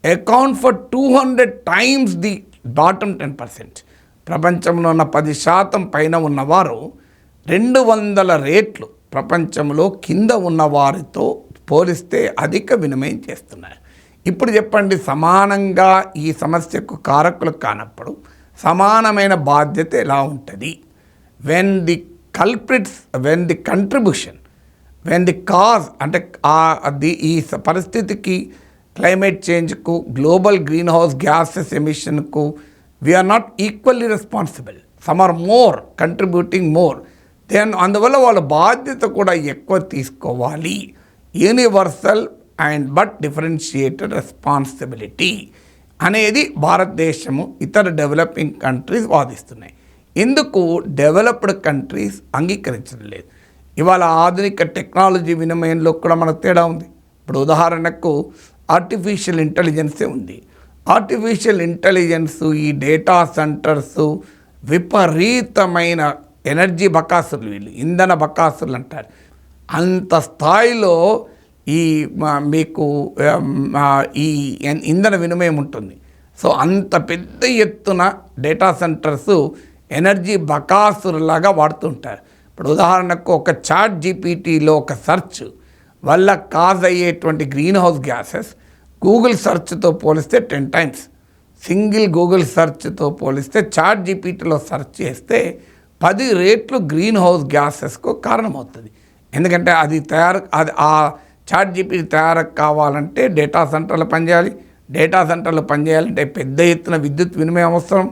account for 200 times the bottom 10%. ప్రపంచంలో ఉన్న 10% పైన ఉన్నవారు 200 రెట్లు ప్రపంచంలో కింద ఉన్న వారితో పోలిస్తే అధిక వినిమయం చేస్తున్నారు. ఇప్పుడు చెప్పండి, సమానంగా ఈ సమస్యకు కారకులు కానప్పుడు సమానమైన బాధ్యత ఎలా ఉంటుంది? When the contribution, when the cause, అంటే ఈ పరిస్థితికి, క్లైమేట్ చేంజ్కు, గ్లోబల్ గ్రీన్ హౌస్ గ్యాసెస్ ఎమిషన్కు we are not equally responsible. Some are more contributing more than, అందువల్ల వాళ్ళ బాధ్యత కూడా ఎక్కువ తీసుకోవాలి. Universal and but differentiated responsibility అనేది భారతదేశము, ఇతర డెవలపింగ్ కంట్రీస్ వాదిస్తున్నాయి. ఎందుకు డెవలప్డ్ కంట్రీస్ అంగీకరించడం లేదు? ఇవాళ ఆధునిక టెక్నాలజీ వినిమయంలో కూడా మనకు తేడా ఉంది. ఇప్పుడు ఉదాహరణకు ఆర్టిఫిషియల్ ఇంటెలిజెన్సే ఉంది. ఆర్టిఫిషియల్ ఇంటెలిజెన్స్, ఈ డేటా సెంటర్స్ విపరీతమైన ఎనర్జీ బకాసులు, వీళ్ళు ఇంధన బకాసులు అంటారు. అంత స్థాయిలో మీకు ఈ ఇంధన వినిమయం ఉంటుంది. సో అంత పెద్ద ఎత్తున డేటా సెంటర్స్ ఎనర్జీ బకాసులాగా వాడుతుంటారు. ఇప్పుడు ఉదాహరణకు ఒక చాట్ జీపీటీలో ఒక సెర్చ్ వల్ల కాజ్ అయ్యేటువంటి గ్రీన్ హౌస్ గ్యాసెస్ గూగుల్ సెర్చ్తో పోలిస్తే 10 times, సింగిల్ గూగుల్ సెర్చ్తో పోలిస్తే చాట్ జీపీటీలో సెర్చ్ చేస్తే 10 రెట్లు గ్రీన్ హౌస్ గ్యాసెస్కు కారణమవుతుంది. ఎందుకంటే ఆ చాట్ జీపీటీ తయారు కావాలంటే డేటా సెంటర్లు పనిచేయాలి. డేటా సెంటర్లు పనిచేయాలంటే పెద్ద ఎత్తున విద్యుత్ వినిమయం అవసరం.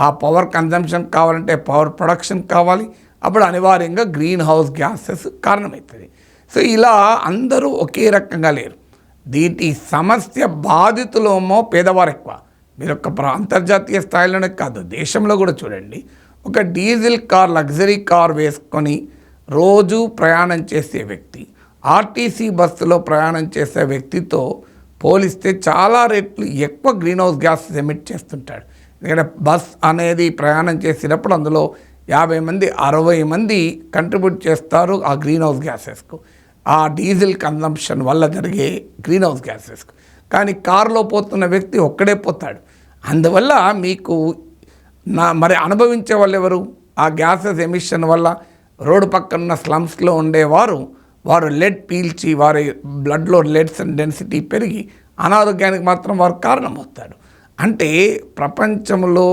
ఆ పవర్ కన్జంప్షన్ కావాలంటే పవర్ ప్రొడక్షన్ కావాలి. అప్పుడు అనివార్యంగా గ్రీన్ హౌస్ గ్యాసెస్ కారణమవుతుంది. సో ఇలా అందరూ ఒకే రకంగా లేరు. దీని సమస్య బాధితులేమో పేదవారు ఎక్కువ. మీరు ఒక అంతర్జాతీయ స్థాయిలోనే కాదు, దేశంలో కూడా చూడండి. ఒక డీజిల్ కార్, లగ్జరీ కార్ వేసుకొని రోజు ప్రయాణం చేసే వ్యక్తి ఆర్టీసీ బస్సులో ప్రయాణం చేసే వ్యక్తితో పోలిస్తే చాలా రెట్లు ఎక్కువ గ్రీన్ హౌస్ గ్యాసెస్ ఎమిట్ చేస్తుంటాడు. ఎందుకంటే బస్ అనేది ప్రయాణం చేసేటప్పుడు అందులో 50 మంది 60 మంది కంట్రిబ్యూట్ చేస్తారు ఆ గ్రీన్ హౌస్ గ్యాసెస్కు, ఆ డీజిల్ కన్జంప్షన్ వల్ల జరిగే గ్రీన్ హౌస్ గ్యాసెస్కు. కానీ కారులో పోతున్న వ్యక్తి ఒక్కడే పోతాడు. అందువల్ల మీకు మరి అనుభవించే వాళ్ళు ఎవరు? ఆ గ్యాసెస్ ఎమిషన్ వల్ల రోడ్డు పక్కన స్లమ్స్లో ఉండేవారు, వారు లెడ్ పీల్చి వారి బ్లడ్లో లెడ్స్ డెన్సిటీ పెరిగి అనారోగ్యానికి మాత్రం వారు కారణమవుతాడు. అంటే ప్రపంచంలో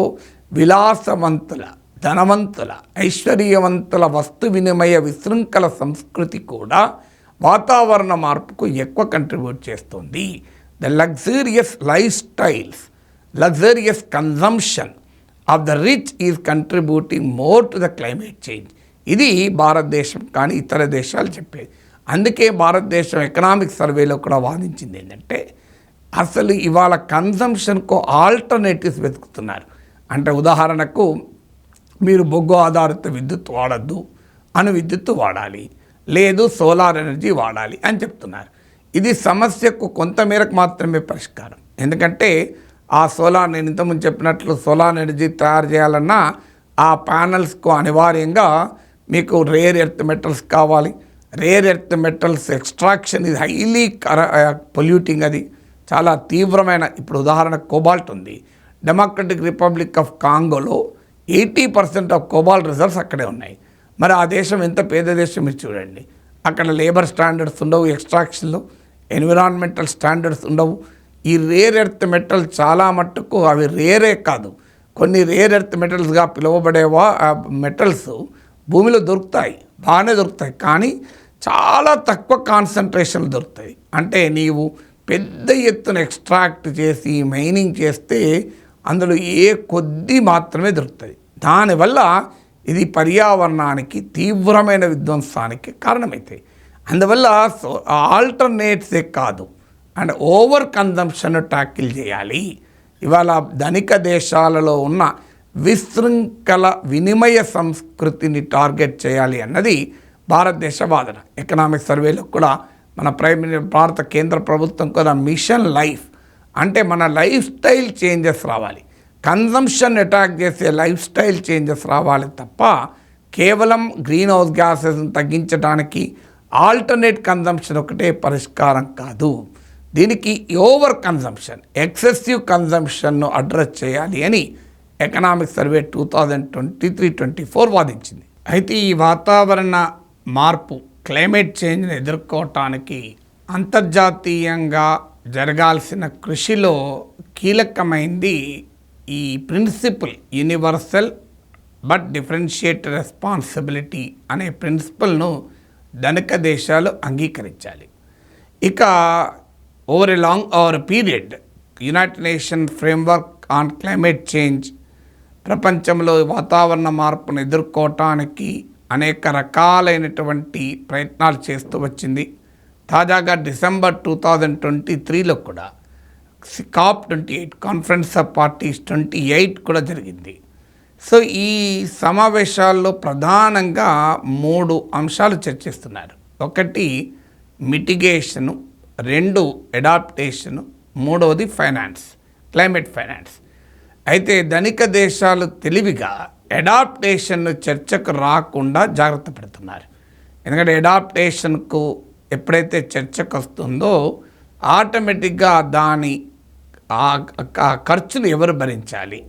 విలాసవంతుల, ధనవంతుల, ఐశ్వర్యవంతుల వస్తు వినిమయ విశృంఖల సంస్కృతి కూడా వాతావరణ మార్పుకు ఎక్కువ కంట్రిబ్యూట్ చేస్తుంది. The luxurious life styles, luxurious consumption of the rich is contributing more to the climate change. ఇది భారతదేశం కానీ ఇతర దేశాలు చెప్పేది. అందుకే భారతదేశం ఎకనామిక్ సర్వేలో కూడా వాదించింది ఏంటంటే, అసలు ఇవాళ కన్జంప్షన్కు ఆల్టర్నేటివ్స్ వెతుకుతున్నారు. అంటే ఉదాహరణకు మీరు బొగ్గు ఆధారిత విద్యుత్ వాడద్దు, అణు విద్యుత్ వాడాలి, లేదు సోలార్ ఎనర్జీ వాడాలి అని చెప్తున్నారు. ఇది సమస్యకు కొంతమేరకు మాత్రమే పరిష్కారం. ఎందుకంటే ఆ సోలార్, నేను ఇంతకుముందు చెప్పినట్లు సోలార్ ఎనర్జీ తయారు చేయాలన్నా ఆ ప్యానల్స్కు అనివార్యంగా మీకు రేర్ ఎర్త్ మెటల్స్ కావాలి. రేర్ ఎర్త్ మెటల్స్ ఎక్స్ట్రాక్షన్ ఇది హైలీ పొల్యూటింగ్, అది చాలా తీవ్రమైన. ఇప్పుడు ఉదాహరణ కోబాల్ట్ ఉంది. డెమోక్రటిక్ రిపబ్లిక్ ఆఫ్ కాంగోలో 80% ఆఫ్ కోబాల్ట్ రిజర్వ్స్ అక్కడే ఉన్నాయి. మరి ఆ దేశం ఎంత పేద దేశం మీరు చూడండి. అక్కడ లేబర్ స్టాండర్డ్స్ ఉండవు, ఎక్స్ట్రాక్షన్లో ఎన్విరాన్మెంటల్ స్టాండర్డ్స్ ఉండవు. ఈ రేర్ ఎర్త్ మెటల్ చాలా మట్టుకు అవి రేరే కాదు, కొన్ని రేర్ ఎర్త్ మెటల్స్గా పిలువబడేవా మెటల్స్ భూమిలో దొరుకుతాయి, బాగానే దొరుకుతాయి, కానీ చాలా తక్కువ కాన్సన్ట్రేషన్లు దొరుకుతాయి. అంటే నీవు పెద్ద ఎత్తున ఎక్స్ట్రాక్ట్ చేసి మైనింగ్ చేస్తే అందులో కొద్ది మాత్రమే దొరుకుతుంది. దానివల్ల ఇది పర్యావరణానికి తీవ్రమైన విధ్వంసానికి కారణమవుతాయి. అందువల్ల ఆల్టర్నేట్సే కాదు అండ్ ఓవర్ కన్జంప్షన్ ట్యాకిల్ చేయాలి. ఇవాళ ధనిక దేశాలలో ఉన్న విశృంఖల వినిమయ సంస్కృతిని టార్గెట్ చేయాలి అన్నది భారతదేశ వాదన. ఎకనామిక్ సర్వేలో కూడా మన భారత కేంద్ర ప్రభుత్వం కూడా మిషన్ లైఫ్ అంటే మన లైఫ్ స్టైల్ చేంజెస్ రావాలి, కన్జంప్షన్ అటాక్ చేసే లైఫ్ స్టైల్ చేంజెస్ రావాలి తప్ప కేవలం గ్రీన్ హౌస్ గ్యాసెస్ని తగ్గించడానికి ఆల్టర్నేట్ కన్జంప్షన్ ఒకటే పరిష్కారం కాదు. దీనికి ఓవర్ కన్జంప్షన్, ఎక్సెసివ్ కన్జంప్షన్ను అడ్రస్ చేయాలి అని ఎకనామిక్ సర్వే 2023-24 వాదించింది. అయితే ఈ వాతావరణ మార్పు క్లైమేట్ చేంజ్ని ఎదుర్కోవటానికి అంతర్జాతీయంగా జరగాల్సిన కృషిలో కీలకమైంది ఈ principle universal but differentiated responsibility అనే ప్రిన్సిపల్ను ధనిక దేశాలు అంగీకరించాలి. ఇక over period United Nation framework on climate change ప్రపంచంలో వాతావరణ మార్పును ఎదుర్కోవటానికి అనేక రకాలైనటువంటి ప్రయత్నాలు చేస్తూ వచ్చింది. తాజాగా డిసెంబర్ 2023లో కూడా COP28 కాన్ఫరెన్స్ ఆఫ్ పార్టీస్ 28 కూడా జరిగింది. సో ఈ సమావేశాల్లో ప్రధానంగా 3 అంశాలు చర్చిస్తున్నారు. ఒకటి మిటిగేషను, 2 అడాప్టేషను, 3వది ఫైనాన్స్, క్లైమేట్ ఫైనాన్స్. అయితే ధనిక దేశాలు తెలివిగా అడాప్టేషన్ను చర్చకు రాకుండా జాగ్రత్త పడుతున్నారు. ఎందుకంటే అడాప్టేషన్కు ఎప్పుడైతే చర్చకు వస్తుందో ఆటోమేటిక్గా దాని ఖర్చులు ఎవరు భరించాలి,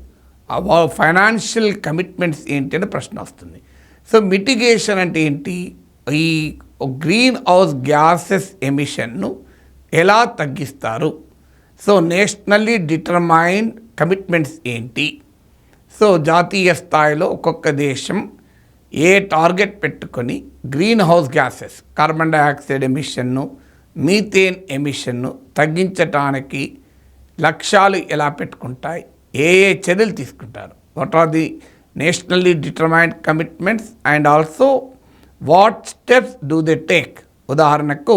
ఫైనాన్షియల్ కమిట్మెంట్స్ ఏంటి అని ప్రశ్న వస్తుంది. సో మిటిగేషన్ అంటే ఏంటి, ఈ గ్రీన్ హౌస్ గ్యాసెస్ ఎమిషన్ను ఎలా తగ్గిస్తారు, సో నేషనల్లీ డిటర్మైన్డ్ కమిట్మెంట్స్ ఏంటి, సో జాతీయ స్థాయిలో ఒక్కొక్క దేశం ఏ టార్గెట్ పెట్టుకొని green house gases carbon dioxide ఎమిషన్ను, మీథేన్ ఎమిషన్ను తగ్గించటానికి లక్ష్యాలు ఎలా పెట్టుకుంటాయి, ఏ చర్యలు తీసుకుంటారు, what are the nationally determined commitments and also what steps do they take. ఉదాహరణకు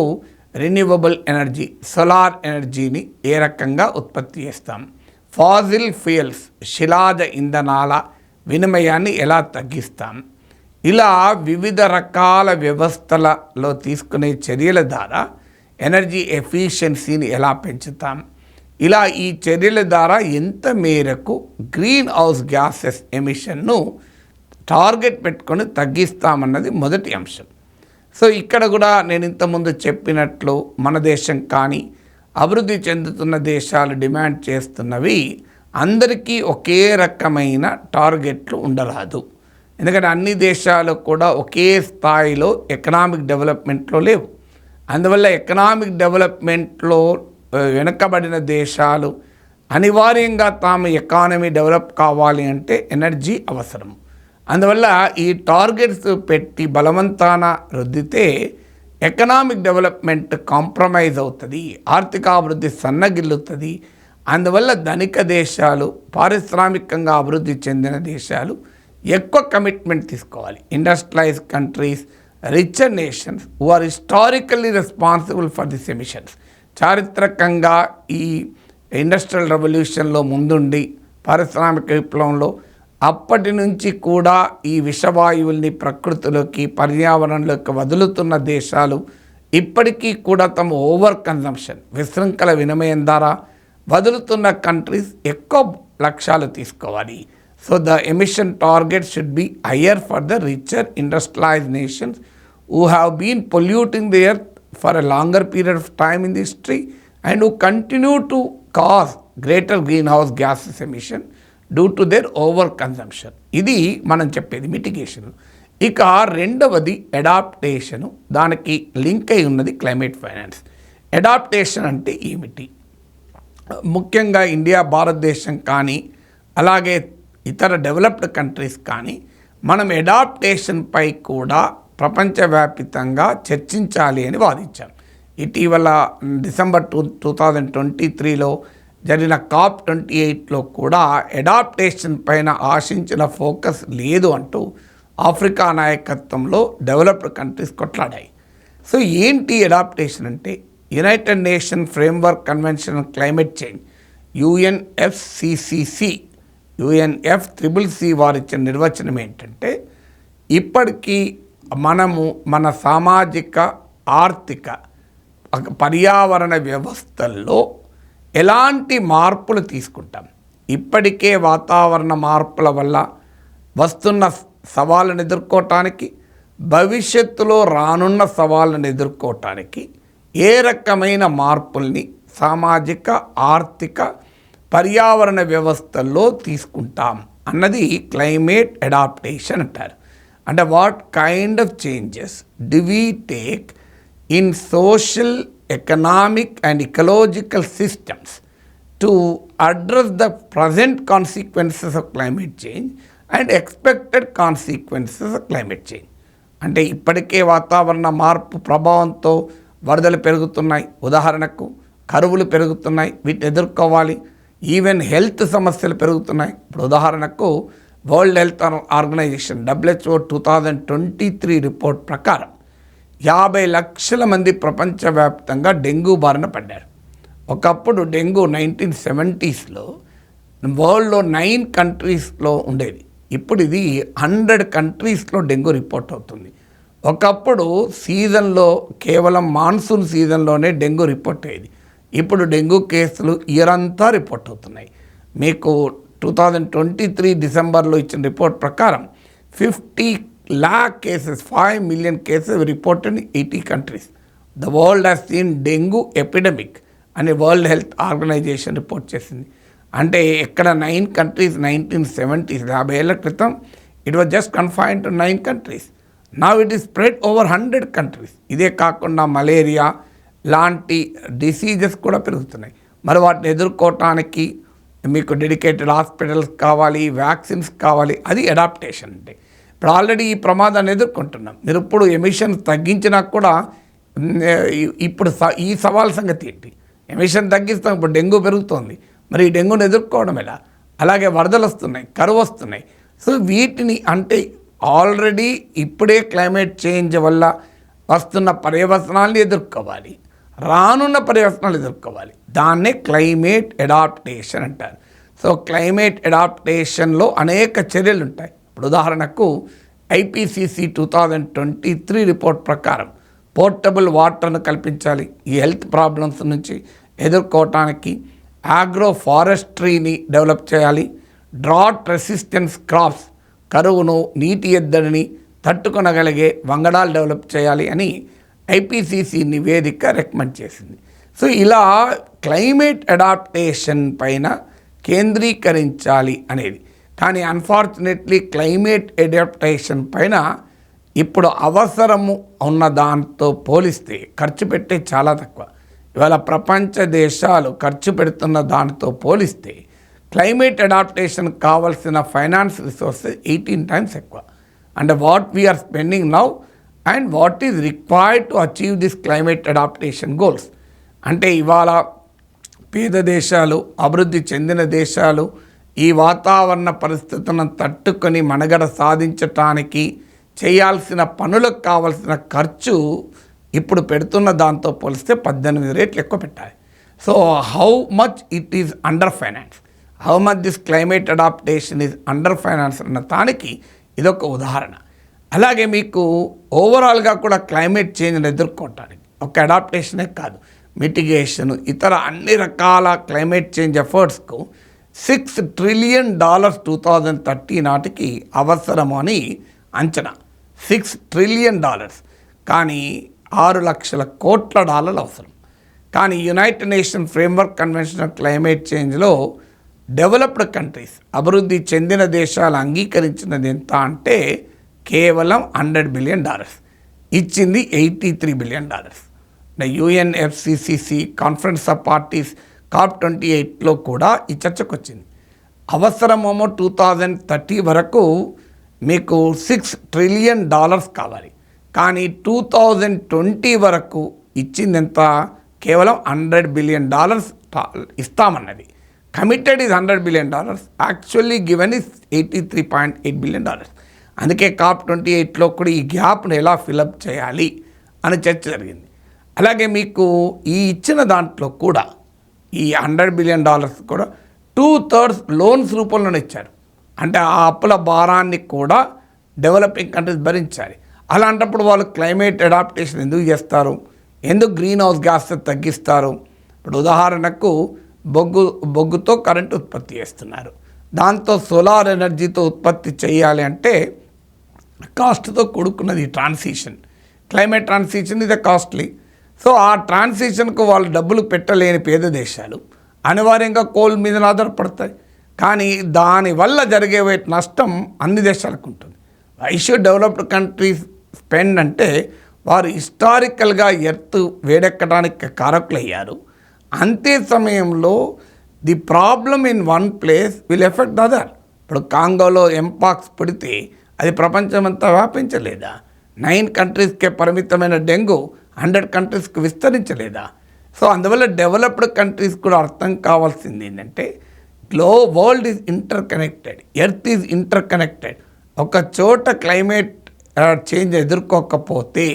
రెన్యూవబుల్ ఎనర్జీ, సోలార్ ఎనర్జీని ఏ రకంగా ఉత్పత్తి చేస్తాం, ఫాజిల్ ఫ్యూయల్స్ శిలాజ ఇంధనాల వినిమయాన్ని ఎలా తగ్గిస్తాం, ఇలా వివిధ రకాల వ్యవస్థలలో తీసుకునే చర్యల ద్వారా ఎనర్జీ ఎఫిషియన్సీని ఎలా పెంచుతాం, ఇలా ఈ చర్యల ద్వారా ఎంత మేరకు గ్రీన్ హౌస్ గ్యాసెస్ ఎమిషన్ను టార్గెట్ పెట్టుకొని తగ్గిస్తామన్నది మొదటి అంశం. సో ఇక్కడ కూడా నేను ఇంతకుముందు చెప్పినట్లు మన దేశం కానీ అభివృద్ధి చెందుతున్న దేశాలు డిమాండ్ చేస్తున్నవి అందరికీ ఒకే రకమైన టార్గెట్లు ఉండరాదు. ఎందుకంటే అన్ని దేశాలు కూడా ఒకే స్థాయిలో ఎకనామిక్ డెవలప్మెంట్లో లేవు. అందువల్ల ఎకనామిక్ డెవలప్మెంట్లో వెనుకబడిన దేశాలు అనివార్యంగా తాము ఎకానమీ డెవలప్ కావాలి అంటే ఎనర్జీ అవసరం. అందువల్ల ఈ టార్గెట్స్ పెట్టి బలవంతాన రుద్దితే ఎకనామిక్ డెవలప్మెంట్ కాంప్రమైజ్ అవుతుంది, ఆర్థికాభివృద్ధి సన్నగిల్లుతుంది. అందువల్ల ధనిక దేశాలు, పారిశ్రామికంగా అభివృద్ధి చెందిన దేశాలు ఎక్కువ కమిట్మెంట్ తీసుకోవాలి. Industrialise countries, richer nations who are historically responsible for this emissions, చారిత్రకంగా ఈ ఇండస్ట్రియల్ రెవల్యూషన్లో ముందుండి పారిశ్రామిక విప్లవంలో అప్పటి నుంచి కూడా ఈ విషవాయువుల్ని ప్రకృతిలోకి, పర్యావరణంలోకి వదులుతున్న దేశాలు ఇప్పటికీ కూడా తమ ఓవర్ కన్జంప్షన్, విశృంఖల వినిమయం ద్వారా వదులుతున్న కంట్రీస్ ఎక్కువ లక్ష్యాలు తీసుకోవాలి. So the emission target should be higher for the richer industrialised nations who have been polluting the earth for a longer period of time in the history and who continue to cause greater greenhouse gases emission due to their over consumption. ఇది మనం చెప్పేది mitigation. ఇక రెండవది adaptation, దానికి link అయి ఉన్నది climate finance. Adaptation అంటే ఏమిటి? ముఖ్యంగా ఇండియా, భారతదేశం కానీ అలాగే ఇతర డెవలప్డ్ కంట్రీస్ కానీ మనం అడాప్టేషన్పై కూడా ప్రపంచవ్యాప్తంగా చర్చించాలి అని వాదించాం. ఇటీవల డిసెంబర్ 2023లో జరిగిన COP28లో కూడా అడాప్టేషన్ పైన ఆశించిన ఫోకస్ లేదు అంటూ ఆఫ్రికా నాయకత్వంలో డెవలప్డ్ కంట్రీస్ కొట్లాడాయి. సో ఏంటి అడాప్టేషన్ అంటే? United Nation framework convention on climate change UNFCCC వారిచ్చిన నిర్వచనం ఏంటంటే, ఇప్పటికీ మనము మన సామాజిక, ఆర్థిక, పర్యావరణ వ్యవస్థల్లో ఎలాంటి మార్పులు తీసుకుంటాం, ఇప్పటికే వాతావరణ మార్పుల వల్ల వస్తున్న సవాళ్ళను ఎదుర్కోవటానికి, భవిష్యత్తులో రానున్న సవాళ్ళను ఎదుర్కోవటానికి ఏ రకమైన మార్పుల్ని సామాజిక, ఆర్థిక, పర్యావరణ వ్యవస్థల్లో తీసుకుంటాం అన్నది క్లైమేట్ అడాప్టేషన్ అంటారు. అంటే what kind of changes do we take in social, economic and ecological systems to address the present consequences of climate change and expected consequences of climate change. అంటే ఇప్పటికే వాతావరణ మార్పు ప్రభావంతో వరదలు పెరుగుతున్నాయి, ఉదాహరణకు కరువులు పెరుగుతున్నాయి, వీటిని ఎదుర్కోవాలి. ఈవెన్ హెల్త్ సమస్యలు పెరుగుతున్నాయి. ఇప్పుడు ఉదాహరణకు World Health Organization WHO 2023 report ప్రకారం 50 లక్షల మంది ప్రపంచవ్యాప్తంగా డెంగ్యూ బారిన పడ్డారు. ఒకప్పుడు డెంగ్యూ 1970sలో వరల్డ్లో 9 కంట్రీస్లో ఉండేది. ఇప్పుడు ఇది 100 కంట్రీస్లో డెంగ్యూ రిపోర్ట్ అవుతుంది. ఒకప్పుడు సీజన్లో కేవలం మాన్సూన్ సీజన్లోనే డెంగ్యూ రిపోర్ట్ అయ్యేది. ఇప్పుడు డెంగ్యూ కేసులు ఇయర్ అంతా రిపోర్ట్ అవుతున్నాయి. మీకు 2023 డిసెంబర్లో ఇచ్చిన రిపోర్ట్ ప్రకారం 50 lakh cases, 5 million cases reported in 80 countries. The world has seen dengue epidemic అని వరల్డ్ హెల్త్ ఆర్గనైజేషన్ రిపోర్ట్ చేసింది. అంటే ఎక్కడ 9 countries 1970s, 50 ఏళ్ల క్రితం it was just confined to 9 countries. Now it is spread over 100 countries. ఇదే కాకుండా malaria లాంటి diseases కూడా పెరుగుతున్నాయి. మరి వాటిని ఎదుర్కోవటానికి మీకు డెడికేటెడ్ హాస్పిటల్స్ కావాలి, వ్యాక్సిన్స్ కావాలి. అది అడాప్టేషన్ అంటే. ఇప్పుడు ఆల్రెడీ ఈ ప్రమాదాన్ని ఎదుర్కొంటున్నాం. మీరు ఇప్పుడు ఎమిషన్స్ తగ్గించినా కూడా ఇప్పుడు ఈ సవాల్ సంగతి ఏంటి? ఎమిషన్ తగ్గిస్తాం, ఇప్పుడు డెంగ్యూ పెరుగుతోంది. మరి ఈ డెంగ్యూని ఎదుర్కోవడం ఎలా? అలాగే వరదలు వస్తున్నాయి, కరువు వస్తున్నాయి. సో వీటిని అంటే ఆల్రెడీ ఇప్పుడే క్లైమేట్ చేంజ్ వల్ల వస్తున్న పర్యవసనాలను ఎదుర్కోవాలి, రానున్న పర్యవసనాలు ఎదుర్కోవాలి. దాన్నే క్లైమేట్ అడాప్టేషన్ అంటారు. సో క్లైమేట్ అడాప్టేషన్లో అనేక చర్యలు ఉంటాయి. ఇప్పుడు ఉదాహరణకు IPCC 2023 రిపోర్ట్ ప్రకారం పోర్టబుల్ వాటర్ను కల్పించాలి. ఈ హెల్త్ ప్రాబ్లమ్స్ నుంచి ఎదుర్కోవటానికి ఆగ్రో ఫారెస్ట్రీని డెవలప్ చేయాలి. డ్రాట్ రెసిస్టెన్స్ క్రాప్స్, కరువును, నీటి ఎద్దడిని తట్టుకొనగలిగే వంగడాలు డెవలప్ చేయాలి అని IPCC నివేదిక రికమెండ్ చేసింది. సో ఇలా క్లైమేట్ అడాప్టేషన్ పైన కేంద్రీకరించాలి అనేది. కానీ అన్ఫార్చునేట్లీ క్లైమేట్ అడాప్టేషన్ పైన ఇప్పుడు అవసరము ఉన్న దాంతో పోలిస్తే ఖర్చు పెట్టే చాలా తక్కువ. ఇవాళ ప్రపంచ దేశాలు ఖర్చు పెడుతున్న దానితో పోలిస్తే క్లైమేట్ అడాప్టేషన్ కావాల్సిన ఫైనాన్స్ రిసోర్సెస్ 18 times ఎక్కువ. And what we are spending now and what is required to achieve this climate adaptation goals. అంటే ఇవాళ పేద దేశాలు, అభివృద్ధి చెందిన దేశాలు ఈ వాతావరణ పరిస్థితులను తట్టుకొని మనుగడ సాధించటానికి చేయాల్సిన పనులకు కావాల్సిన ఖర్చు ఇప్పుడు పెడుతున్న దాంతో పోలిస్తే 18 రెట్లు ఎక్కువ పెట్టాలి. So how much it is under finance, how much this climate adaptation is under finance అన్న దానికి ఇదొక ఉదాహరణ. అలాగే మీకు ఓవరాల్గా కూడా క్లైమేట్ చేంజ్ని ఎదుర్కోవటానికి ఒక అడాప్టేషనే కాదు, మిటిగేషన్, ఇతర అన్ని రకాల క్లైమేట్ చేంజ్ ఎఫర్ట్స్కు $6 trillion 2030 నాటికి అవసరము అని అంచనా. $6 trillion, కానీ $6 లక్షల కోట్ల అవసరం. కానీ United Nation framework convention on climate చేంజ్లో డెవలప్డ్ కంట్రీస్, అభివృద్ధి చెందిన దేశాలు అంగీకరించినది ఎంత అంటే కేవలం $100 బిలియన్, ఇచ్చింది $83 billion. UNFCCC conference of parties COP28లో కూడా ఈ చర్చకు వచ్చింది. అవసరమేమో 2030 వరకు మీకు $6 ట్రిలియన్ కావాలి, కానీ 2020 వరకు ఇచ్చింది ఎంత? కేవలం $100 బిలియన్ ఇస్తామన్నది. Committed is $100 billion, actually given is $83.8 billion. అందుకే COP28లో కూడా ఈ గ్యాప్ను ఎలా ఫిలప్ చేయాలి అని చర్చ జరిగింది. అలాగే మీకు ఈ ఇచ్చిన దాంట్లో కూడా ఈ $100 బిలియన్ కూడా 2/3 లోన్స్ రూపంలోనే ఇచ్చారు. అంటే ఆ అప్పుల భారాన్ని కూడా డెవలపింగ్ కంట్రీస్ భరించాలి. అలాంటప్పుడు వాళ్ళు క్లైమేట్ అడాప్టేషన్ ఎందుకు చేస్తారు? ఎందుకు గ్రీన్ హౌస్ గ్యాస్ తగ్గిస్తారు? ఇప్పుడు ఉదాహరణకు బొగ్గుతో కరెంట్ ఉత్పత్తి చేస్తున్నారు, దాంతో సోలార్ ఎనర్జీతో ఉత్పత్తి చేయాలి అంటే కాస్ట్తో కూడుకున్నది ట్రాన్సిషన్. క్లైమేట్ ట్రాన్సిషన్ ఇది కాస్ట్లీ. సో ఆ ట్రాన్సిషన్కు వాళ్ళు డబ్బులు పెట్టలేని పేద దేశాలు అనివార్యంగా కోల్ మీద ఆధారపడతాయి. కానీ దానివల్ల జరిగే నష్టం అన్ని దేశాలకు ఉంటుంది. డెవలప్డ్ కంట్రీస్ స్పెండ్ అంటే వారు హిస్టారికల్గా ఎర్త్ వేడెక్కడానికి కారకులయ్యారు. అంతే సమయంలో the problem in one place will effect the other. ఇప్పుడు కాంగోలో ఎంపాక్స్ పుడితే అది ప్రపంచమంతా వ్యాపించలేదా? 9 కంట్రీస్కే పరిమితమైన డెంగ్యూ 100 కంట్రీస్కి విస్తరించలేదా? సో అందువల్ల డెవలప్డ్ కంట్రీస్ కూడా అర్థం కావాల్సింది ఏంటంటే world is inter connected, earth is inter connected. ఒక చోట క్లైమేట్ చేంజ్ ఎదుర్కోకపోతే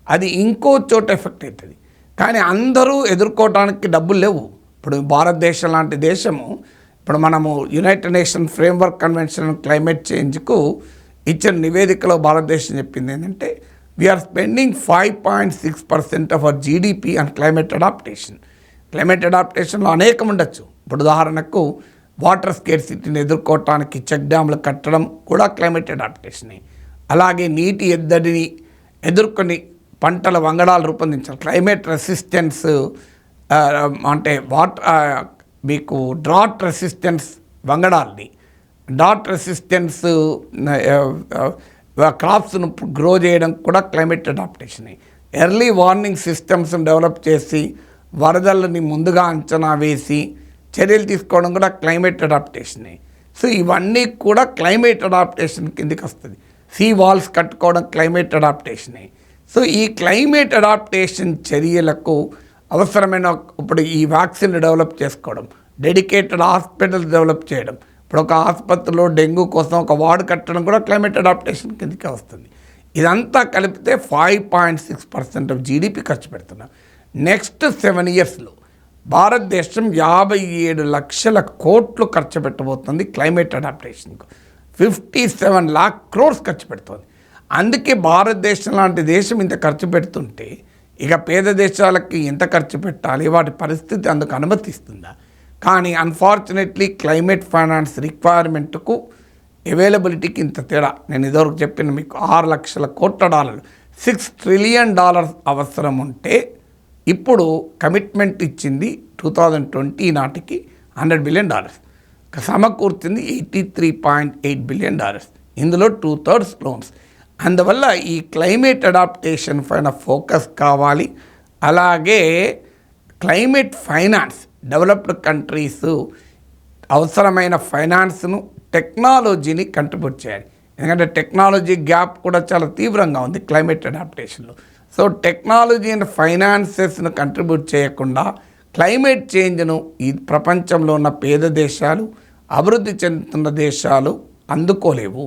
అది ఇంకో చోట ఎఫెక్ట్ అవుతుంది. కానీ అందరూ ఎదుర్కోవడానికి డబ్బులు లేవు. ఇప్పుడు భారతదేశం లాంటి దేశము, ఇప్పుడు మనము United Nation framework convention climate చేంజ్కు ఇచ్చిన నివేదికలో భారతదేశం చెప్పింది ఏంటంటే we are spending 5.6% of our GDP on climate adaptation. Climate అడాప్టేషన్లో అనేకం ఉండొచ్చు. ఇప్పుడు ఉదాహరణకు వాటర్ స్కేర్సిటీని ఎదుర్కోవటానికి చెక్ డ్యామ్లు కట్టడం కూడా క్లైమేట్ అడాప్టేషనే. అలాగే నీటి ఎద్దడిని ఎదుర్కొని పంటల వంగడాలు రూపొందించాలి. క్లైమేట్ రెసిస్టెన్స్ అంటే మీకు డ్రాట్ రెసిస్టెన్స్ వంగడాల్ని, డ్రాట్ రెసిస్టెన్స్ క్రాప్స్ను గ్రో చేయడం కూడా క్లైమేట్ అడాప్టేషనే. ఎర్లీ వార్నింగ్ సిస్టమ్స్ని డెవలప్ చేసి వరదలని ముందుగా అంచనా వేసి చర్యలు తీసుకోవడం కూడా క్లైమేట్ అడాప్టేషనే. సో ఇవన్నీ కూడా క్లైమేట్ అడాప్టేషన్ కిందకి వస్తుంది. సీ వాల్స్ కట్టుకోవడం క్లైమేట్ అడాప్టేషనే. సో ఈ క్లైమేట్ అడాప్టేషన్ చర్యలకు అవసరమైన ఇప్పుడు ఈ వ్యాక్సిన్ డెవలప్ చేసుకోవడం, డెడికేటెడ్ హాస్పిటల్స్ డెవలప్ చేయడం, ఇప్పుడు ఒక ఆసుపత్రిలో డెంగ్యూ కోసం ఒక వార్డు కట్టడం కూడా క్లైమేట్ అడాప్టేషన్ కిందకే వస్తుంది. ఇదంతా కలిపితే 5.6% ఆఫ్ జీడిపి ఖర్చు పెడుతున్నాం. నెక్స్ట్ 7 ఇయర్స్లో భారతదేశం 57 లక్షల కోట్లు ఖర్చు పెట్టబోతుంది క్లైమేట్ అడాప్టేషన్కు. 57 lakh crores ఖర్చు పెడుతుంది. అందుకే భారతదేశం లాంటి దేశం ఇంత ఖర్చు పెడుతుంటే ఇక పేద దేశాలకి ఎంత ఖర్చు పెట్టాలి, వాటి పరిస్థితి అందుకు అనుమతిస్తుందా? కానీ అన్ఫార్చునేట్లీ క్లైమేట్ ఫైనాన్స్ రిక్వైర్మెంట్కు అవైలబిలిటీకి ఇంత తేడా. నేను ఇదివరకు చెప్పిన మీకు $6 లక్షల కోట్ల $6 ట్రిలియన్ అవసరం ఉంటే ఇప్పుడు కమిట్మెంట్ ఇచ్చింది 2020 నాటికి $100 బిలియన్, సమకూర్చింది $83.8 బిలియన్. ఇందులో 2/3 లోన్స్. అందువల్ల ఈ క్లైమేట్ అడాప్టేషన్ పైన ఫోకస్ కావాలి. అలాగే క్లైమేట్ ఫైనాన్స్, డెవలప్డ్ కంట్రీస్ అవసరమైన ఫైనాన్స్ను, టెక్నాలజీని కంట్రిబ్యూట్ చేయాలి. ఎందుకంటే టెక్నాలజీ గ్యాప్ కూడా చాలా తీవ్రంగా ఉంది క్లైమేట్ అడాప్టేషన్లో. సో టెక్నాలజీ అండ్ ఫైనాన్సెస్ను కంట్రిబ్యూట్ చేయకుండా క్లైమేట్ చేంజ్ను ఈ ప్రపంచంలో ఉన్న పేద దేశాలు, అభివృద్ధి చెందుతున్న దేశాలు అందుకోలేవు.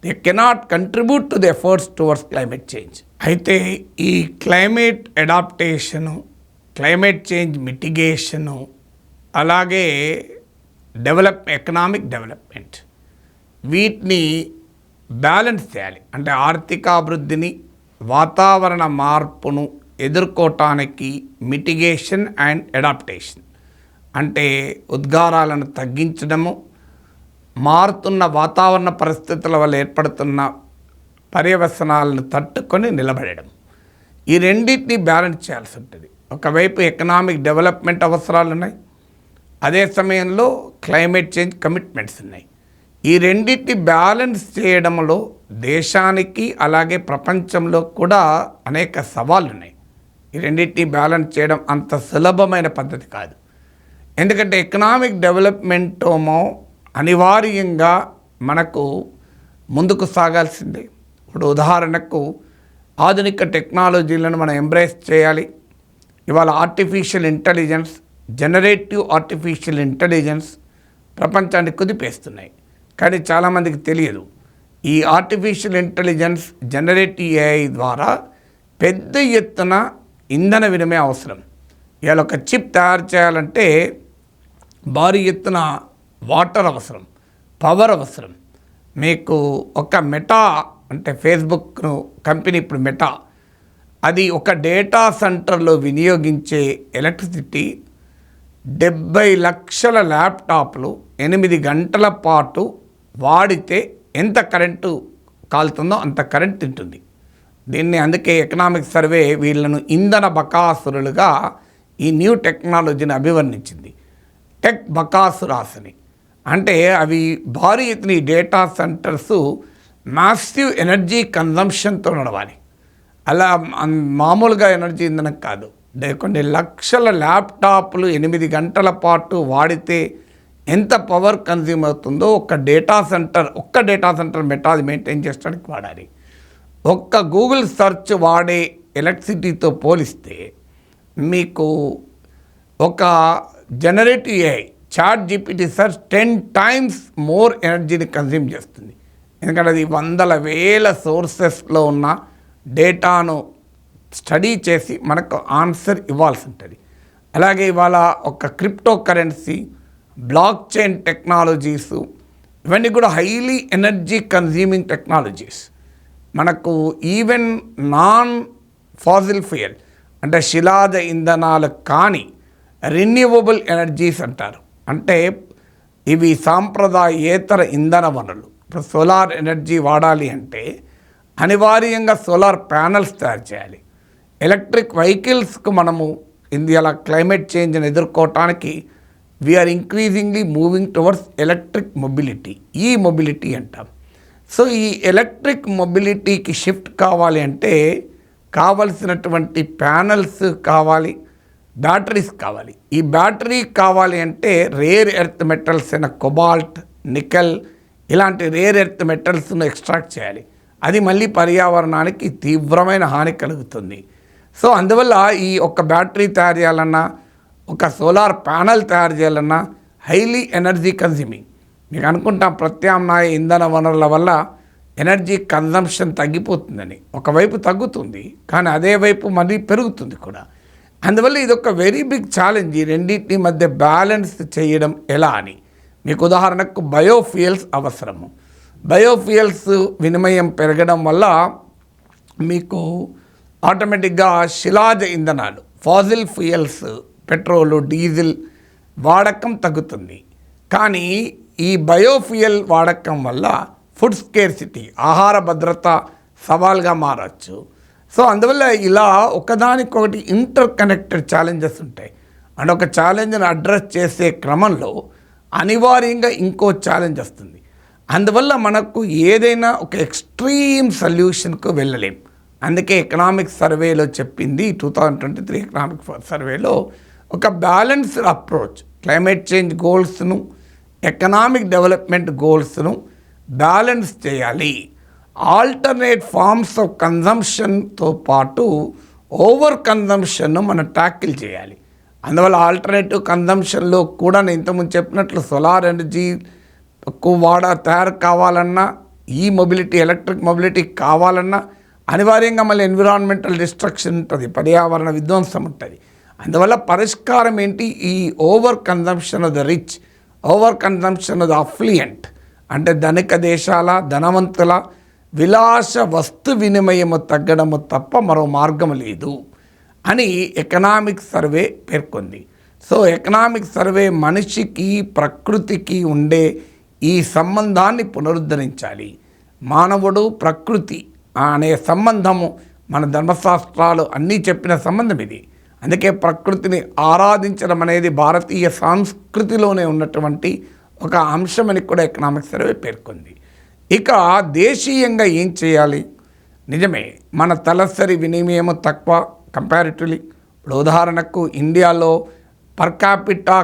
They cannot contribute to the efforts towards climate change. అయితే ఈ climate adaptation, climate change mitigation, అలాగే ఎకనామిక్ డెవలప్మెంట్, వీటిని బ్యాలెన్స్ చేయాలి. అంటే ఆర్థిక అభివృద్ధిని, వాతావరణ మార్పును ఎదుర్కోవటానికి మిటిగేషన్ అండ్ అడాప్టేషన్ అంటే ఉద్గారాలను తగ్గించడము, మారుతున్న వాతావరణ పరిస్థితుల వల్ల ఏర్పడుతున్న పర్యవసనాలను తట్టుకొని నిలబడడం. ఈ రెండింటిని బ్యాలెన్స్ చేయాల్సి ఉంటుంది. ఒకవైపు ఎకనామిక్ డెవలప్మెంట్ అవసరాలు ఉన్నాయి, అదే సమయంలో క్లైమేట్ చేంజ్ కమిట్మెంట్స్ ఉన్నాయి. ఈ రెండింటిని బ్యాలెన్స్ చేయడంలో దేశానికి అలాగే ప్రపంచంలో కూడా అనేక సవాళ్ళు ఉన్నాయి. ఈ రెండింటిని బ్యాలెన్స్ చేయడం అంత సులభమైన పద్ధతి కాదు. ఎందుకంటే ఎకనామిక్ డెవలప్మెంట్ ఏమో అనివార్యంగా మనకు ముందుకు సాగాల్సిందే. ఇప్పుడు ఉదాహరణకు ఆధునిక టెక్నాలజీలను మనం ఎంబ్రేస్ చేయాలి. ఇవాళ artificial intelligence, generative artificial intelligence ప్రపంచాన్ని కుదిపేస్తున్నాయి. కానీ చాలామందికి తెలియదు, ఈ ఆర్టిఫిషియల్ ఇంటెలిజెన్స్, జనరేటివ్ ఏఐ ద్వారా పెద్ద ఎత్తున ఇంధన వినిమయం అవసరం. ఇవాళ ఒక చిప్ తయారు చేయాలంటే భారీ ఎత్తున వాటర్ అవసరం, పవర్ అవసరం. మీకు ఒక మెటా అంటే ఫేస్బుక్ కంపెనీ, ఇప్పుడు మెటా, అది ఒక డేటా సెంటర్లో వినియోగించే ఎలక్ట్రిసిటీ 70 లక్షల ల్యాప్టాప్లు 8 గంటల పాటు వాడితే ఎంత కరెంటు కాలుతుందో అంత కరెంట్ తింటుంది. దీన్ని అందుకే ఎకనామిక్ సర్వే వీళ్ళను ఇంధన బకాసురులుగా ఈ న్యూ టెక్నాలజీని అభివర్ణించింది. టెక్ బకాసురాస్ అని. అంటే అవి భారీ ఎత్తున ఈ డేటా సెంటర్స్ మ్యాసివ్ ఎనర్జీ కన్జంప్షన్తో నడవాలి. అలా మామూలుగా ఎనర్జీ ఇంధనం కాదు. కొన్ని లక్షల ల్యాప్టాప్లు 8 గంటల పాటు వాడితే ఎంత పవర్ కన్జ్యూమ్ అవుతుందో ఒక్క డేటా సెంటర్ మెటాది మెయింటైన్ చేయడానికి వాడాలి. ఒక్క గూగుల్ సెర్చ్ వాడే ఎలక్ట్రిసిటీతో పోలిస్తే మీకు ఒక generative AI chat GPT search 10 times more ఎనర్జీని కన్జ్యూమ్ చేస్తుంది. ఎందుకంటే అది వందల వేల సోర్సెస్లో ఉన్న డేటాను స్టడీ చేసి మనకు ఆన్సర్ ఇవ్వాల్సి ఉంటుంది. అలాగే ఇవాళ ఒక crypto currency, block chain technologies, ఇవన్నీ కూడా హైలీ ఎనర్జీ కన్జ్యూమింగ్ టెక్నాలజీస్. మనకు ఈవెన్ నాన్ ఫాసిల్ ఫ్యూయల్ అంటే శిలాజ ఇంధనాలు కానీ రెన్యూవబుల్ ఎనర్జీస్ అంటారు. అంటే ఇవి సాంప్రదాయేతర ఇంధన వనరులు. ఇప్పుడు సోలార్ ఎనర్జీ వాడాలి అంటే అనివార్యంగా సోలార్ ప్యానల్స్ తయారు చేయాలి. ఎలక్ట్రిక్ వెహికల్స్కు మనము ఇండియాలో క్లైమేట్ చేంజ్ని ఎదుర్కోవటానికి we are increasingly moving towards electric mobility, ఈ మొబిలిటీ అంటాం. సో ఈ ఎలక్ట్రిక్ మొబిలిటీకి షిఫ్ట్ కావాలి అంటే కావలసినటువంటి ప్యానల్స్ కావాలి, బ్యాటరీస్ కావాలి. ఈ బ్యాటరీ కావాలి అంటే రేర్ ఎర్త్ మెటల్స్ అయిన కొబాల్ట్, నికెల్ ఇలాంటి రేర్ ఎర్త్ మెటల్స్ను ఎక్స్ట్రాక్ట్ చేయాలి. అది మళ్ళీ పర్యావరణానికి తీవ్రమైన హాని కలుగుతుంది. సో అందువల్ల ఈ ఒక బ్యాటరీ తయారు చేయాలన్నా, ఒక సోలార్ ప్యానల్ తయారు చేయాలన్నా హైలీ ఎనర్జీ కన్జ్యూమింగ్. మీకు అనుకుంటాం ప్రత్యామ్నాయ ఇంధన వనరుల వల్ల ఎనర్జీ కన్జంప్షన్ తగ్గిపోతుందని. ఒకవైపు తగ్గుతుంది, కానీ అదే వైపు మళ్ళీ పెరుగుతుంది కూడా. అందువల్ల ఇది ఒక వెరీ బిగ్ ఛాలెంజ్. ఈ రెండింటి మధ్య బ్యాలెన్స్ చేయడం ఎలా అని. మీకు ఉదాహరణకు బయోఫ్యూయల్స్ అవసరము. బయోఫ్యూయల్స్ వినిమయం పెరగడం వల్ల మీకు ఆటోమేటిక్గా శిలాజ ఇంధనాలు, ఫాసిల్ ఫ్యూయల్స్, పెట్రోలు, డీజిల్ వాడకం తగ్గుతుంది. కానీ ఈ బయోఫ్యూయల్ వాడకం వల్ల ఫుడ్ స్కేర్సిటీ, ఆహార భద్రత సవాల్గా మారచ్చు. సో అందువల్ల ఇలా ఒకదానికొకటి ఇంటర్ కనెక్టెడ్ ఛాలెంజెస్ ఉంటాయి. అండ్ ఒక ఛాలెంజ్ని అడ్రస్ చేసే క్రమంలో అనివార్యంగా ఇంకో ఛాలెంజ్ వస్తుంది. అందువల్ల మనకు ఏదైనా ఒక ఎక్స్ట్రీమ్ సొల్యూషన్కు వెళ్ళలేం. అందుకే ఎకనామిక్ సర్వేలో చెప్పింది, 2023 ఎకనామిక్ సర్వేలో ఒక బ్యాలెన్స్డ్ అప్రోచ్, క్లైమేట్ చేంజ్ గోల్స్ను, ఎకనామిక్ డెవలప్మెంట్ గోల్స్ను బ్యాలెన్స్ చేయాలి. ఆల్టర్నేట్ ఫార్మ్స్ ఆఫ్ కన్జంప్షన్తో పాటు ఓవర్ కన్జంప్షన్ను మనం ట్యాకిల్ చేయాలి. అందువల్ల ఆల్టర్నేటివ్ కన్జంప్షన్లో కూడా నేను ఇంతకుముందు చెప్పినట్లు సోలార్ ఎనర్జీ తయారు కావాలన్నా, ఈ మొబిలిటీ, ఎలక్ట్రిక్ మొబిలిటీ కావాలన్నా అనివార్యంగా మళ్ళీ ఎన్విరాన్మెంటల్ డిస్ట్రక్షన్ ఉంటుంది, పర్యావరణ విధ్వంసం ఉంటుంది. అందువల్ల పరిష్కారం ఏంటి? ఈ over consumption of the rich, over consumption of the affluent, అంటే ధనిక దేశాల, ధనవంతుల విలాస వస్తు వినిమయము తగ్గడము తప్ప మరో మార్గం లేదు అని ఎకనామిక్ సర్వే పేర్కొంది. సో ఎకనామిక్ సర్వే మనిషికి ప్రకృతికి ఉండే ఈ సంబంధాన్ని పునరుద్ధరించాలి. మానవుడు ప్రకృతి అనే సంబంధము మన ధర్మశాస్త్రాలు అన్నీ చెప్పిన సంబంధం ఇది. అందుకే ప్రకృతిని ఆరాధించడం అనేది భారతీయ సంస్కృతిలోనే ఉన్నటువంటి ఒక అంశమని కూడా ఎకనామిక్ సర్వే పేర్కొంది. ఇక దేశీయంగా ఏం చేయాలి? నిజమే, మన తలసరి వినిమయం తక్కువ కంపారిటివ్లీ. ఇప్పుడు ఉదాహరణకు ఇండియాలో per capita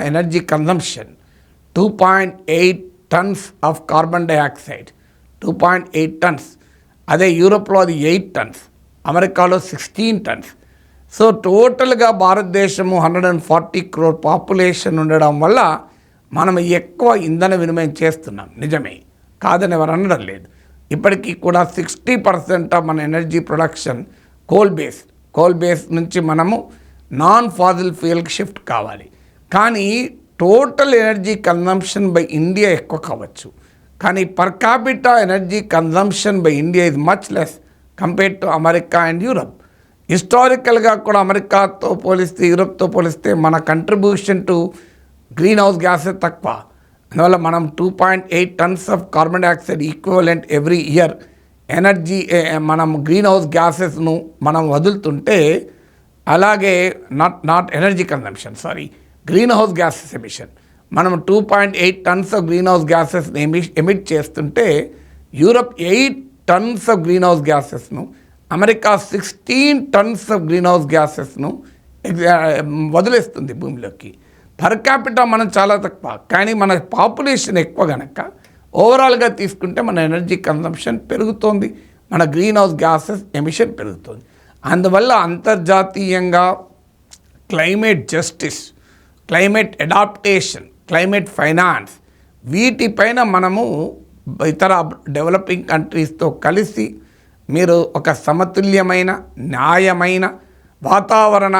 energy consumption 2.8 tons of carbon dioxide, 2.8 turns. అదే యూరోప్లో అది 8 టన్స్, అమెరికాలో 16 టన్స్. సో టోటల్గా భారతదేశము 140 crore పాపులేషన్ ఉండడం వల్ల మనం ఎక్కువ ఇంధన వినిమయం చేస్తున్నాం. నిజమే, కాదని ఎవరు అనడం లేదు. ఇప్పటికీ కూడా 60% ఆఫ్ మన ఎనర్జీ ప్రొడక్షన్ కోల్ బేస్ నుంచి మనము నాన్ ఫాజిల్ ఫ్యూయల్కి షిఫ్ట్ కావాలి. కానీ total energy consumption by India ఎక్కువ కావచ్చు, కానీ per capita energy consumption by India is much less compared to America and Europe. హిస్టారికల్గా కూడా అమెరికాతో పోలిస్తే, యూరప్తో పోలిస్తే మన contribution to green house gases తక్కువ. అందువల్ల మనం 2.8 tons of carbon dioxide equivalent every year energy మనం గ్రీన్ హౌస్ గ్యాసెస్ను మనం వదులుతుంటే, అలాగే not energy consumption, green house gases emission మనం 2.8 tons of green house గ్యాసెస్ని emit చేస్తుంటే, Europe 8 tons of green house గ్యాసెస్ను, America 16 tons of green house గ్యాసెస్ను వదిలేస్తుంది భూమిలోకి. పర్ క్యాపిటా మనం చాలా తక్కువ, కానీ మన పాపులేషన్ ఎక్కువ కనుక ఓవరాల్గా తీసుకుంటే మన ఎనర్జీ కన్జంప్షన్ పెరుగుతోంది, మన గ్రీన్ హౌస్ గ్యాసెస్ ఎమిషన్ పెరుగుతుంది. అందువల్ల అంతర్జాతీయంగా climate justice, climate adaptation, climate finance, వీటిపైన మనము ఇతర డెవలపింగ్ కంట్రీస్తో కలిసి మీరు ఒక సమతుల్యమైన న్యాయమైన వాతావరణ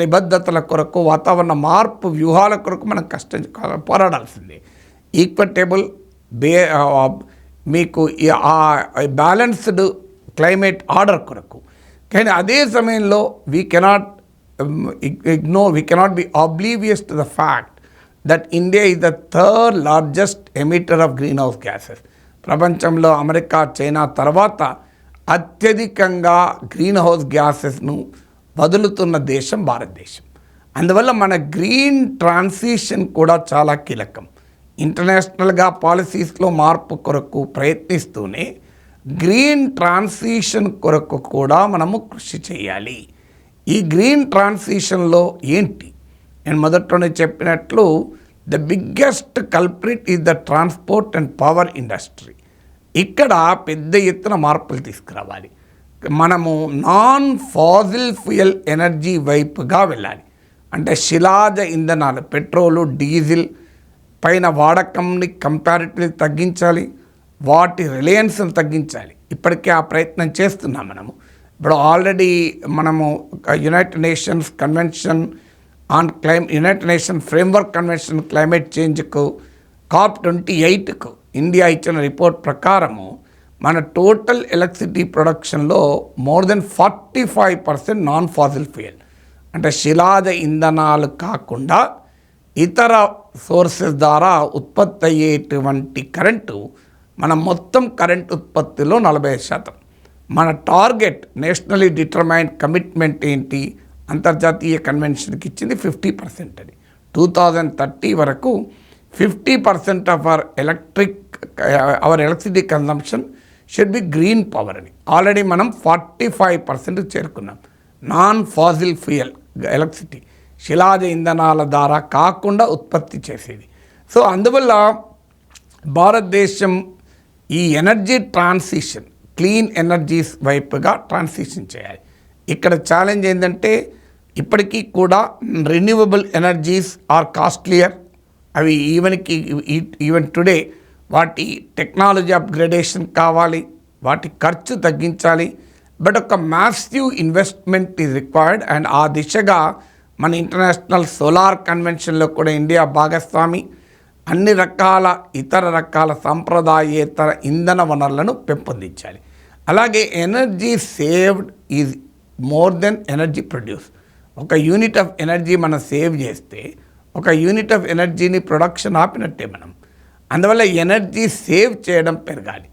నిబద్ధతల కొరకు, వాతావరణ మార్పు వ్యూహాల కొరకు మనం పోరాడాల్సిందే. ఈక్విటబుల్ మీకు బ్యాలెన్స్డ్ క్లైమేట్ ఆర్డర్ కొరకు. కానీ అదే సమయంలో we cannot be oblivious to the fact that India is the third largest emitter of green house gases. ప్రపంచంలో అమెరికా, చైనా తర్వాత అత్యధికంగా గ్రీన్ హౌస్ గ్యాసెస్ను వదులుతున్న దేశం భారతదేశం. అందువల్ల మన గ్రీన్ ట్రాన్సిషన్ కూడా చాలా కీలకం. ఇంటర్నేషనల్గా పాలసీస్లో మార్పు కొరకు ప్రయత్నిస్తూనే గ్రీన్ ట్రాన్సిషన్ కొరకు కూడా మనము కృషి చేయాలి. ఈ గ్రీన్ ట్రాన్సిషన్లో ఏంటి? నేను మొదట్లోనే చెప్పినట్లు the biggest culprit is the transport and power industry. ఇక్కడ పెద్ద ఎత్తున మార్పులు తీసుకురావాలి. మనము నాన్ ఫాజిల్ ఫ్యూయల్ ఎనర్జీ వైపుగా వెళ్ళాలి. అంటే శిలాజ ఇంధనాలు, పెట్రోలు, డీజిల్ పైన వాడకంని కంపారిటివ్లీ తగ్గించాలి, వాటి రిలయన్స్ని తగ్గించాలి. ఇప్పటికే ఆ ప్రయత్నం చేస్తున్నాం మనము. ఇప్పుడు ఆల్రెడీ మనము United Nations convention on United Nation framework convention climate చేంజ్కు COP28కు ఇండియా ఇచ్చిన రిపోర్ట్ ప్రకారము మన టోటల్ ఎలక్ట్రిసిటీ ప్రొడక్షన్లో more than 45% non fossil fuel, అంటే శిలాజ ఇంధనాలు కాకుండా ఇతర సోర్సెస్ ద్వారా ఉత్పత్తి అయ్యేటువంటి కరెంటు మన మొత్తం కరెంట్ ఉత్పత్తిలో 40%. మన టార్గెట్ నేషనలీ డిటర్మైన్డ్ కమిట్మెంట్ ఏంటి? అంతర్జాతీయ కన్వెన్షన్కి ఇచ్చింది 50%. అది 2030 వరకు 50% of our electricity consumption should be green power అని. ఆల్రెడీ మనం 45% చేరుకున్నాం. నాన్ ఫాజిల్ ఫ్యూయల్ ఎలక్ట్రిసిటీ, శిలాజ ఇంధనాల ద్వారా కాకుండా ఉత్పత్తి చేసేది. సో అందువల్ల భారతదేశం ఈ ఎనర్జీ ట్రాన్సిషన్, క్లీన్ ఎనర్జీస్ వైపుగా ట్రాన్సిషన్ చేయాలి. ఇక్కడ ఛాలెంజ్ ఏంటంటే ఇప్పటికీ కూడా రెన్యూవబుల్ ఎనర్జీస్ ఆర్ కాస్ట్లియర్. అవి ఈవెన్ టుడే వాటి టెక్నాలజీ అప్గ్రేడేషన్ కావాలి, వాటి ఖర్చు తగ్గించాలి. బట్ ఒక massive investment is required. And ఆ దిశగా మన ఇంటర్నేషనల్ సోలార్ కన్వెన్షన్లో కూడా ఇండియా భాగస్వామి. అన్ని రకాల ఇతర రకాల సాంప్రదాయేతర ఇంధన వనరులను పెంపొందించాలి. అలాగే energy saved is more than energy produce. ఒక యూనిట్ ఆఫ్ ఎనర్జీ మనం సేవ్ చేస్తే ఒక యూనిట్ ఆఫ్ ఎనర్జీని ప్రొడక్షన్ ఆపినట్టే మనం. అందువల్ల ఎనర్జీ సేవ్ చేయడం పెరగాలి.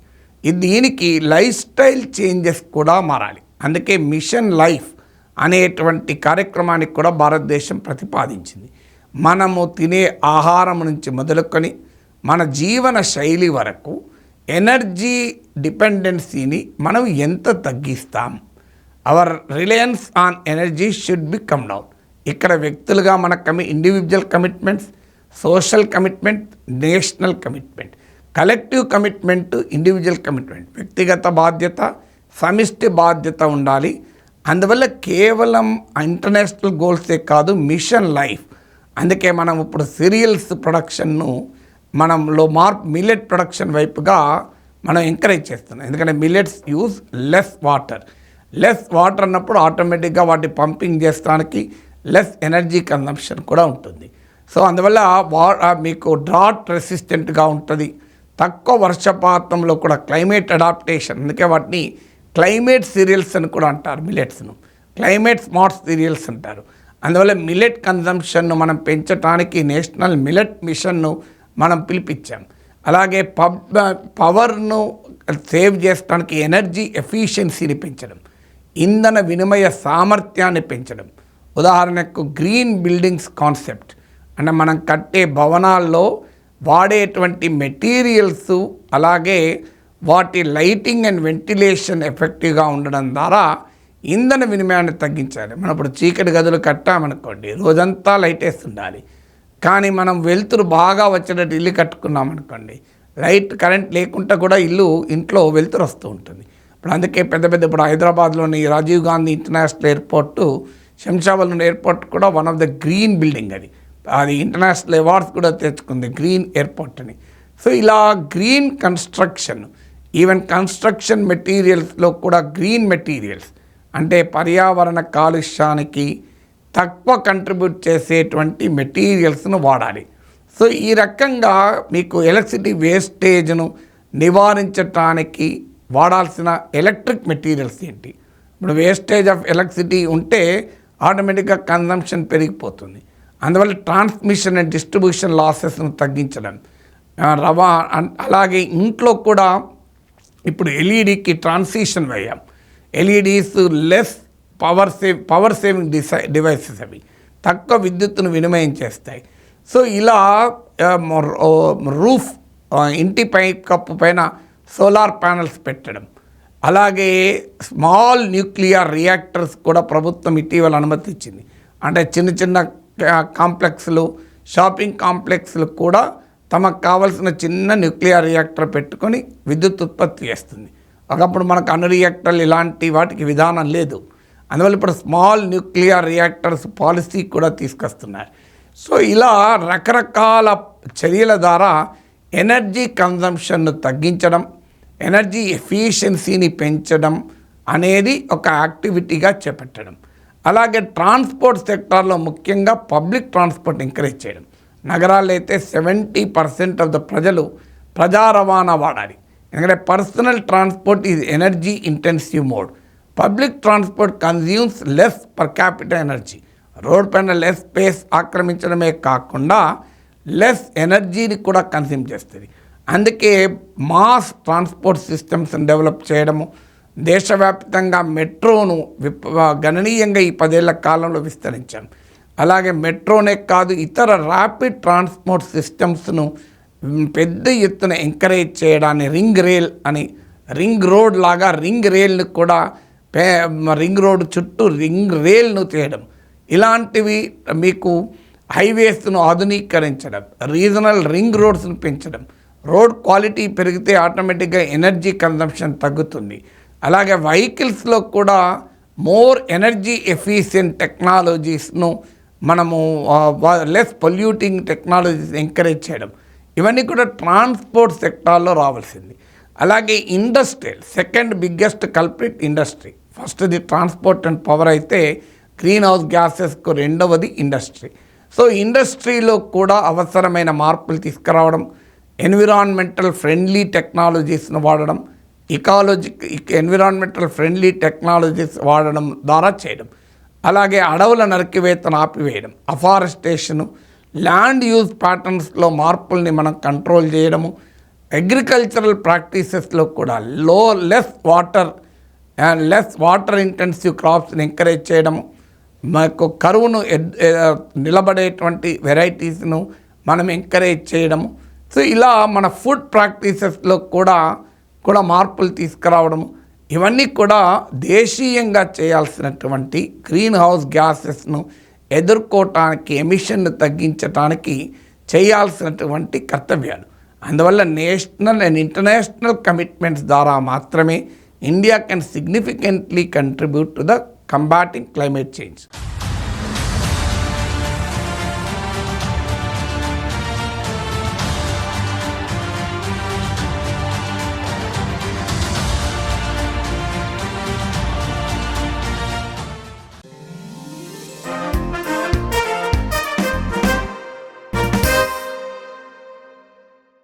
దీనికి లైఫ్ స్టైల్ చేంజెస్ కూడా మారాలి. అందుకే మిషన్ లైఫ్ అనేటువంటి కార్యక్రమానికి కూడా భారతదేశం ప్రతిపాదించింది. మనము తినే ఆహారం నుంచి మొదలుకొని మన జీవన శైలి వరకు ఎనర్జీ డిపెండెన్సీని మనం ఎంత తగ్గిస్తాం. Our reliance on energy should be come down. ఇక్కడ వ్యక్తులుగా మన individual commitments, social commitment, national commitment, collective commitment, individual commitment, వ్యక్తిగత బాధ్యత, సమిష్టి బాధ్యత ఉండాలి. అందువల్ల కేవలం ఇంటర్నేషనల్ గోల్సే కాదు, మిషన్ లైఫ్. అందుకే మనం ఇప్పుడు సీరియల్స్ ప్రొడక్షన్ను మనంలో మిల్లెట్ ప్రొడక్షన్ వైపుగా మనం ఎంకరేజ్ చేస్తున్నాం. ఎందుకంటే మిల్లెట్స్ యూజ్ లెస్ వాటర్ అన్నప్పుడు ఆటోమేటిక్గా వాటి పంపింగ్ చేస్తానికి లెస్ ఎనర్జీ కన్సంప్షన్ కూడా ఉంటుంది. సో అందువల్ల మీకు డ్రాట్ రెసిస్టెంట్గా ఉంటుంది, తక్కువ వర్షపాతంలో కూడా క్లైమేట్ అడాప్టేషన్. అందుకే వాటిని క్లైమేట్ సీరియల్స్ అని కూడా అంటారు. మిల్లెట్స్ను క్లైమేట్ స్మార్ట్ సీరియల్స్ అంటారు. అందువల్ల మిల్లెట్ కన్సంప్షన్ను మనం పెంచడానికి నేషనల్ మిల్లెట్ మిషన్ను మనం పిలిపించాం. అలాగే పవర్ను సేవ్ చేయడానికి ఎనర్జీ ఎఫిషియన్సీని పెంచడం, ఇంధన వినిమయ సామర్థ్యాన్ని పెంచడం. ఉదాహరణకు గ్రీన్ బిల్డింగ్స్ కాన్సెప్ట్ అంటే మనం కట్టే భవనాల్లో వాడేటువంటి మెటీరియల్స్, అలాగే వాటి లైటింగ్ అండ్ వెంటిలేషన్ ఎఫెక్టివ్గా ఉండడం ద్వారా ఇంధన వినిమయాన్ని తగ్గించాలి. మనం ఇప్పుడు చీకటి గదులు కట్టామనుకోండి, రోజంతా లైట్ వేస్తుండాలి. కానీ మనం వెలుతురు బాగా వచ్చేటట్టు ఇల్లు కట్టుకున్నామనుకోండి, లైట్ కరెంట్ లేకుండా కూడా ఇంట్లో వెలుతురు వస్తూ ఉంటుంది. ఇప్పుడు అందుకే ఇప్పుడు హైదరాబాద్లోని Rajiv Gandhi international airport, Shamshabad airport కూడా one of the green building. అది ఇంటర్నేషనల్ అవార్డ్స్ కూడా తెచ్చుకుంది, గ్రీన్ ఎయిర్పోర్ట్ అని. సో ఇలా గ్రీన్ కన్స్ట్రక్షన్, ఈవెన్ కన్స్ట్రక్షన్ మెటీరియల్స్లో కూడా గ్రీన్ మెటీరియల్స్ అంటే పర్యావరణ కాలుష్యానికి తక్కువ కంట్రిబ్యూట్ చేసేటువంటి మెటీరియల్స్ను వాడాలి. సో ఈ రకంగా మీకు ఎలక్ట్రిసిటీ వేస్టేజ్ను నివారించటానికి వాడాల్సిన ఎలక్ట్రిక్ మెటీరియల్స్ ఏంటి? ఇప్పుడు వేస్టేజ్ ఆఫ్ ఎలక్ట్రిసిటీ ఉంటే ఆటోమేటిక్గా కన్జంప్షన్ పెరిగిపోతుంది. అందువల్ల ట్రాన్స్మిషన్ అండ్ డిస్ట్రిబ్యూషన్ లాసెస్ను తగ్గించడం, అలాగే ఇంట్లో కూడా ఇప్పుడు ఎల్ఈడికి ట్రాన్సిషన్ అయ్యాం. LEDs less power saving devices, అవి తక్కువ విద్యుత్తును వినిమయం చేస్తాయి. సో ఇలా రూఫ్ ఇంటి కప్పు పైన సోలార్ ప్యానల్స్ పెట్టడం, అలాగే స్మాల్ న్యూక్లియర్ రియాక్టర్స్ కూడా ప్రభుత్వం ఇటీవల అనుమతి ఇచ్చింది. అంటే చిన్న కాంప్లెక్స్లు, షాపింగ్ కాంప్లెక్స్లు కూడా తమకు కావాల్సిన చిన్న న్యూక్లియర్ రియాక్టర్ పెట్టుకొని విద్యుత్ ఉత్పత్తి చేస్తుంది. ఒకప్పుడు మనకు అణు రియాక్టర్లు ఇలాంటి వాటికి విధానం లేదు. అందువల్ల ఇప్పుడు స్మాల్ న్యూక్లియర్ రియాక్టర్స్ పాలసీ కూడా తీసుకొస్తున్నారు. సో ఇలా రకరకాల చర్యల ద్వారా ఎనర్జీ కన్జంప్షన్ను తగ్గించడం, ఎనర్జీ ఎఫిషియన్సీని పెంచడం అనేది ఒక యాక్టివిటీగా చేపట్టడం. అలాగే ట్రాన్స్పోర్ట్ సెక్టార్లో ముఖ్యంగా పబ్లిక్ ట్రాన్స్పోర్ట్ ఎంకరేజ్ చేయడం. నగరాల్లో అయితే 70% ఆఫ్ ద ప్రజా రవాణా వాడాలి. ఎందుకంటే personal transport is energy intensive mode. Public transport consumes less per capital energy. Road పైన లెస్ స్పేస్ ఆక్రమించడమే కాకుండా లెస్ ఎనర్జీని కూడా కన్జ్యూమ్ చేస్తుంది. అందుకే మాస్ ట్రాన్స్పోర్ట్ సిస్టమ్స్ని డెవలప్ చేయడము, దేశవ్యాప్తంగా మెట్రోను గణనీయంగా ఈ 10 ఏళ్ల కాలంలో విస్తరించాం. అలాగే మెట్రోనే కాదు, ఇతర ర్యాపిడ్ ట్రాన్స్పోర్ట్ సిస్టమ్స్ను పెద్ద ఎత్తున ఎంకరేజ్ చేయడాన్ని రింగ్ రోడ్ లాగా రింగ్ రైల్ను కూడా రింగ్ రోడ్ చుట్టూ రింగ్ రైల్ను చేయడం, ఇలాంటివి మీకు హైవేస్ను ఆధునీకరించడం, రీజనల్ రింగ్ రోడ్స్ను పెంచడం. రోడ్ క్వాలిటీ పెరిగితే ఆటోమేటిక్గా ఎనర్జీ కన్జంప్షన్ తగ్గుతుంది. అలాగే వెహికల్స్లో కూడా మోర్ ఎనర్జీ ఎఫిషియెంట్ టెక్నాలజీస్ను మనము లెస్ పొల్యూటింగ్ టెక్నాలజీస్ ఎంకరేజ్ చేయడం, ఇవన్నీ కూడా ట్రాన్స్పోర్ట్ సెక్టార్లో రావాల్సింది. అలాగే industrial second biggest culprit industry. ఫస్ట్ది ట్రాన్స్పోర్ట్ అండ్ పవర్ అయితే గ్రీన్ హౌస్ గ్యాసెస్కు రెండవది ఇండస్ట్రీ. సో ఇండస్ట్రీలో కూడా అవసరమైన మార్పులు తీసుకురావడం, ఎన్విరాన్మెంటల్ ఫ్రెండ్లీ టెక్నాలజీస్ను వాడడం, ఎన్విరాన్మెంటల్ ఫ్రెండ్లీ టెక్నాలజీస్ వాడడం ద్వారా చేయడం. అలాగే అడవుల నరికివేతను ఆపివేయడం, అఫారెస్టేషను, ల్యాండ్ యూజ్ ప్యాటర్న్స్లో మార్పుల్ని మనం కంట్రోల్ చేయడము, అగ్రికల్చరల్ ప్రాక్టీసెస్లో కూడా లెస్ వాటర్ ఇంటెన్సివ్ క్రాప్స్ని ఎంకరేజ్ చేయడము, మనకు కరువును నిలబడేటువంటి వెరైటీస్ను మనం ఎంకరేజ్ చేయడము. సో ఇలా మన ఫుడ్ ప్రాక్టీసెస్లో కూడా మార్పులు తీసుకురావడము, ఇవన్నీ కూడా దేశీయంగా చేయాల్సినటువంటి గ్రీన్ హౌస్ గ్యాసెస్ను ఎదుర్కోవటానికి, ఎమిషన్ను తగ్గించడానికి చేయాల్సినటువంటి కర్తవ్యాలు. అందువల్ల నేషనల్ అండ్ ఇంటర్నేషనల్ కమిట్మెంట్స్ ద్వారా మాత్రమే India can significantly contribute to the combating climate change.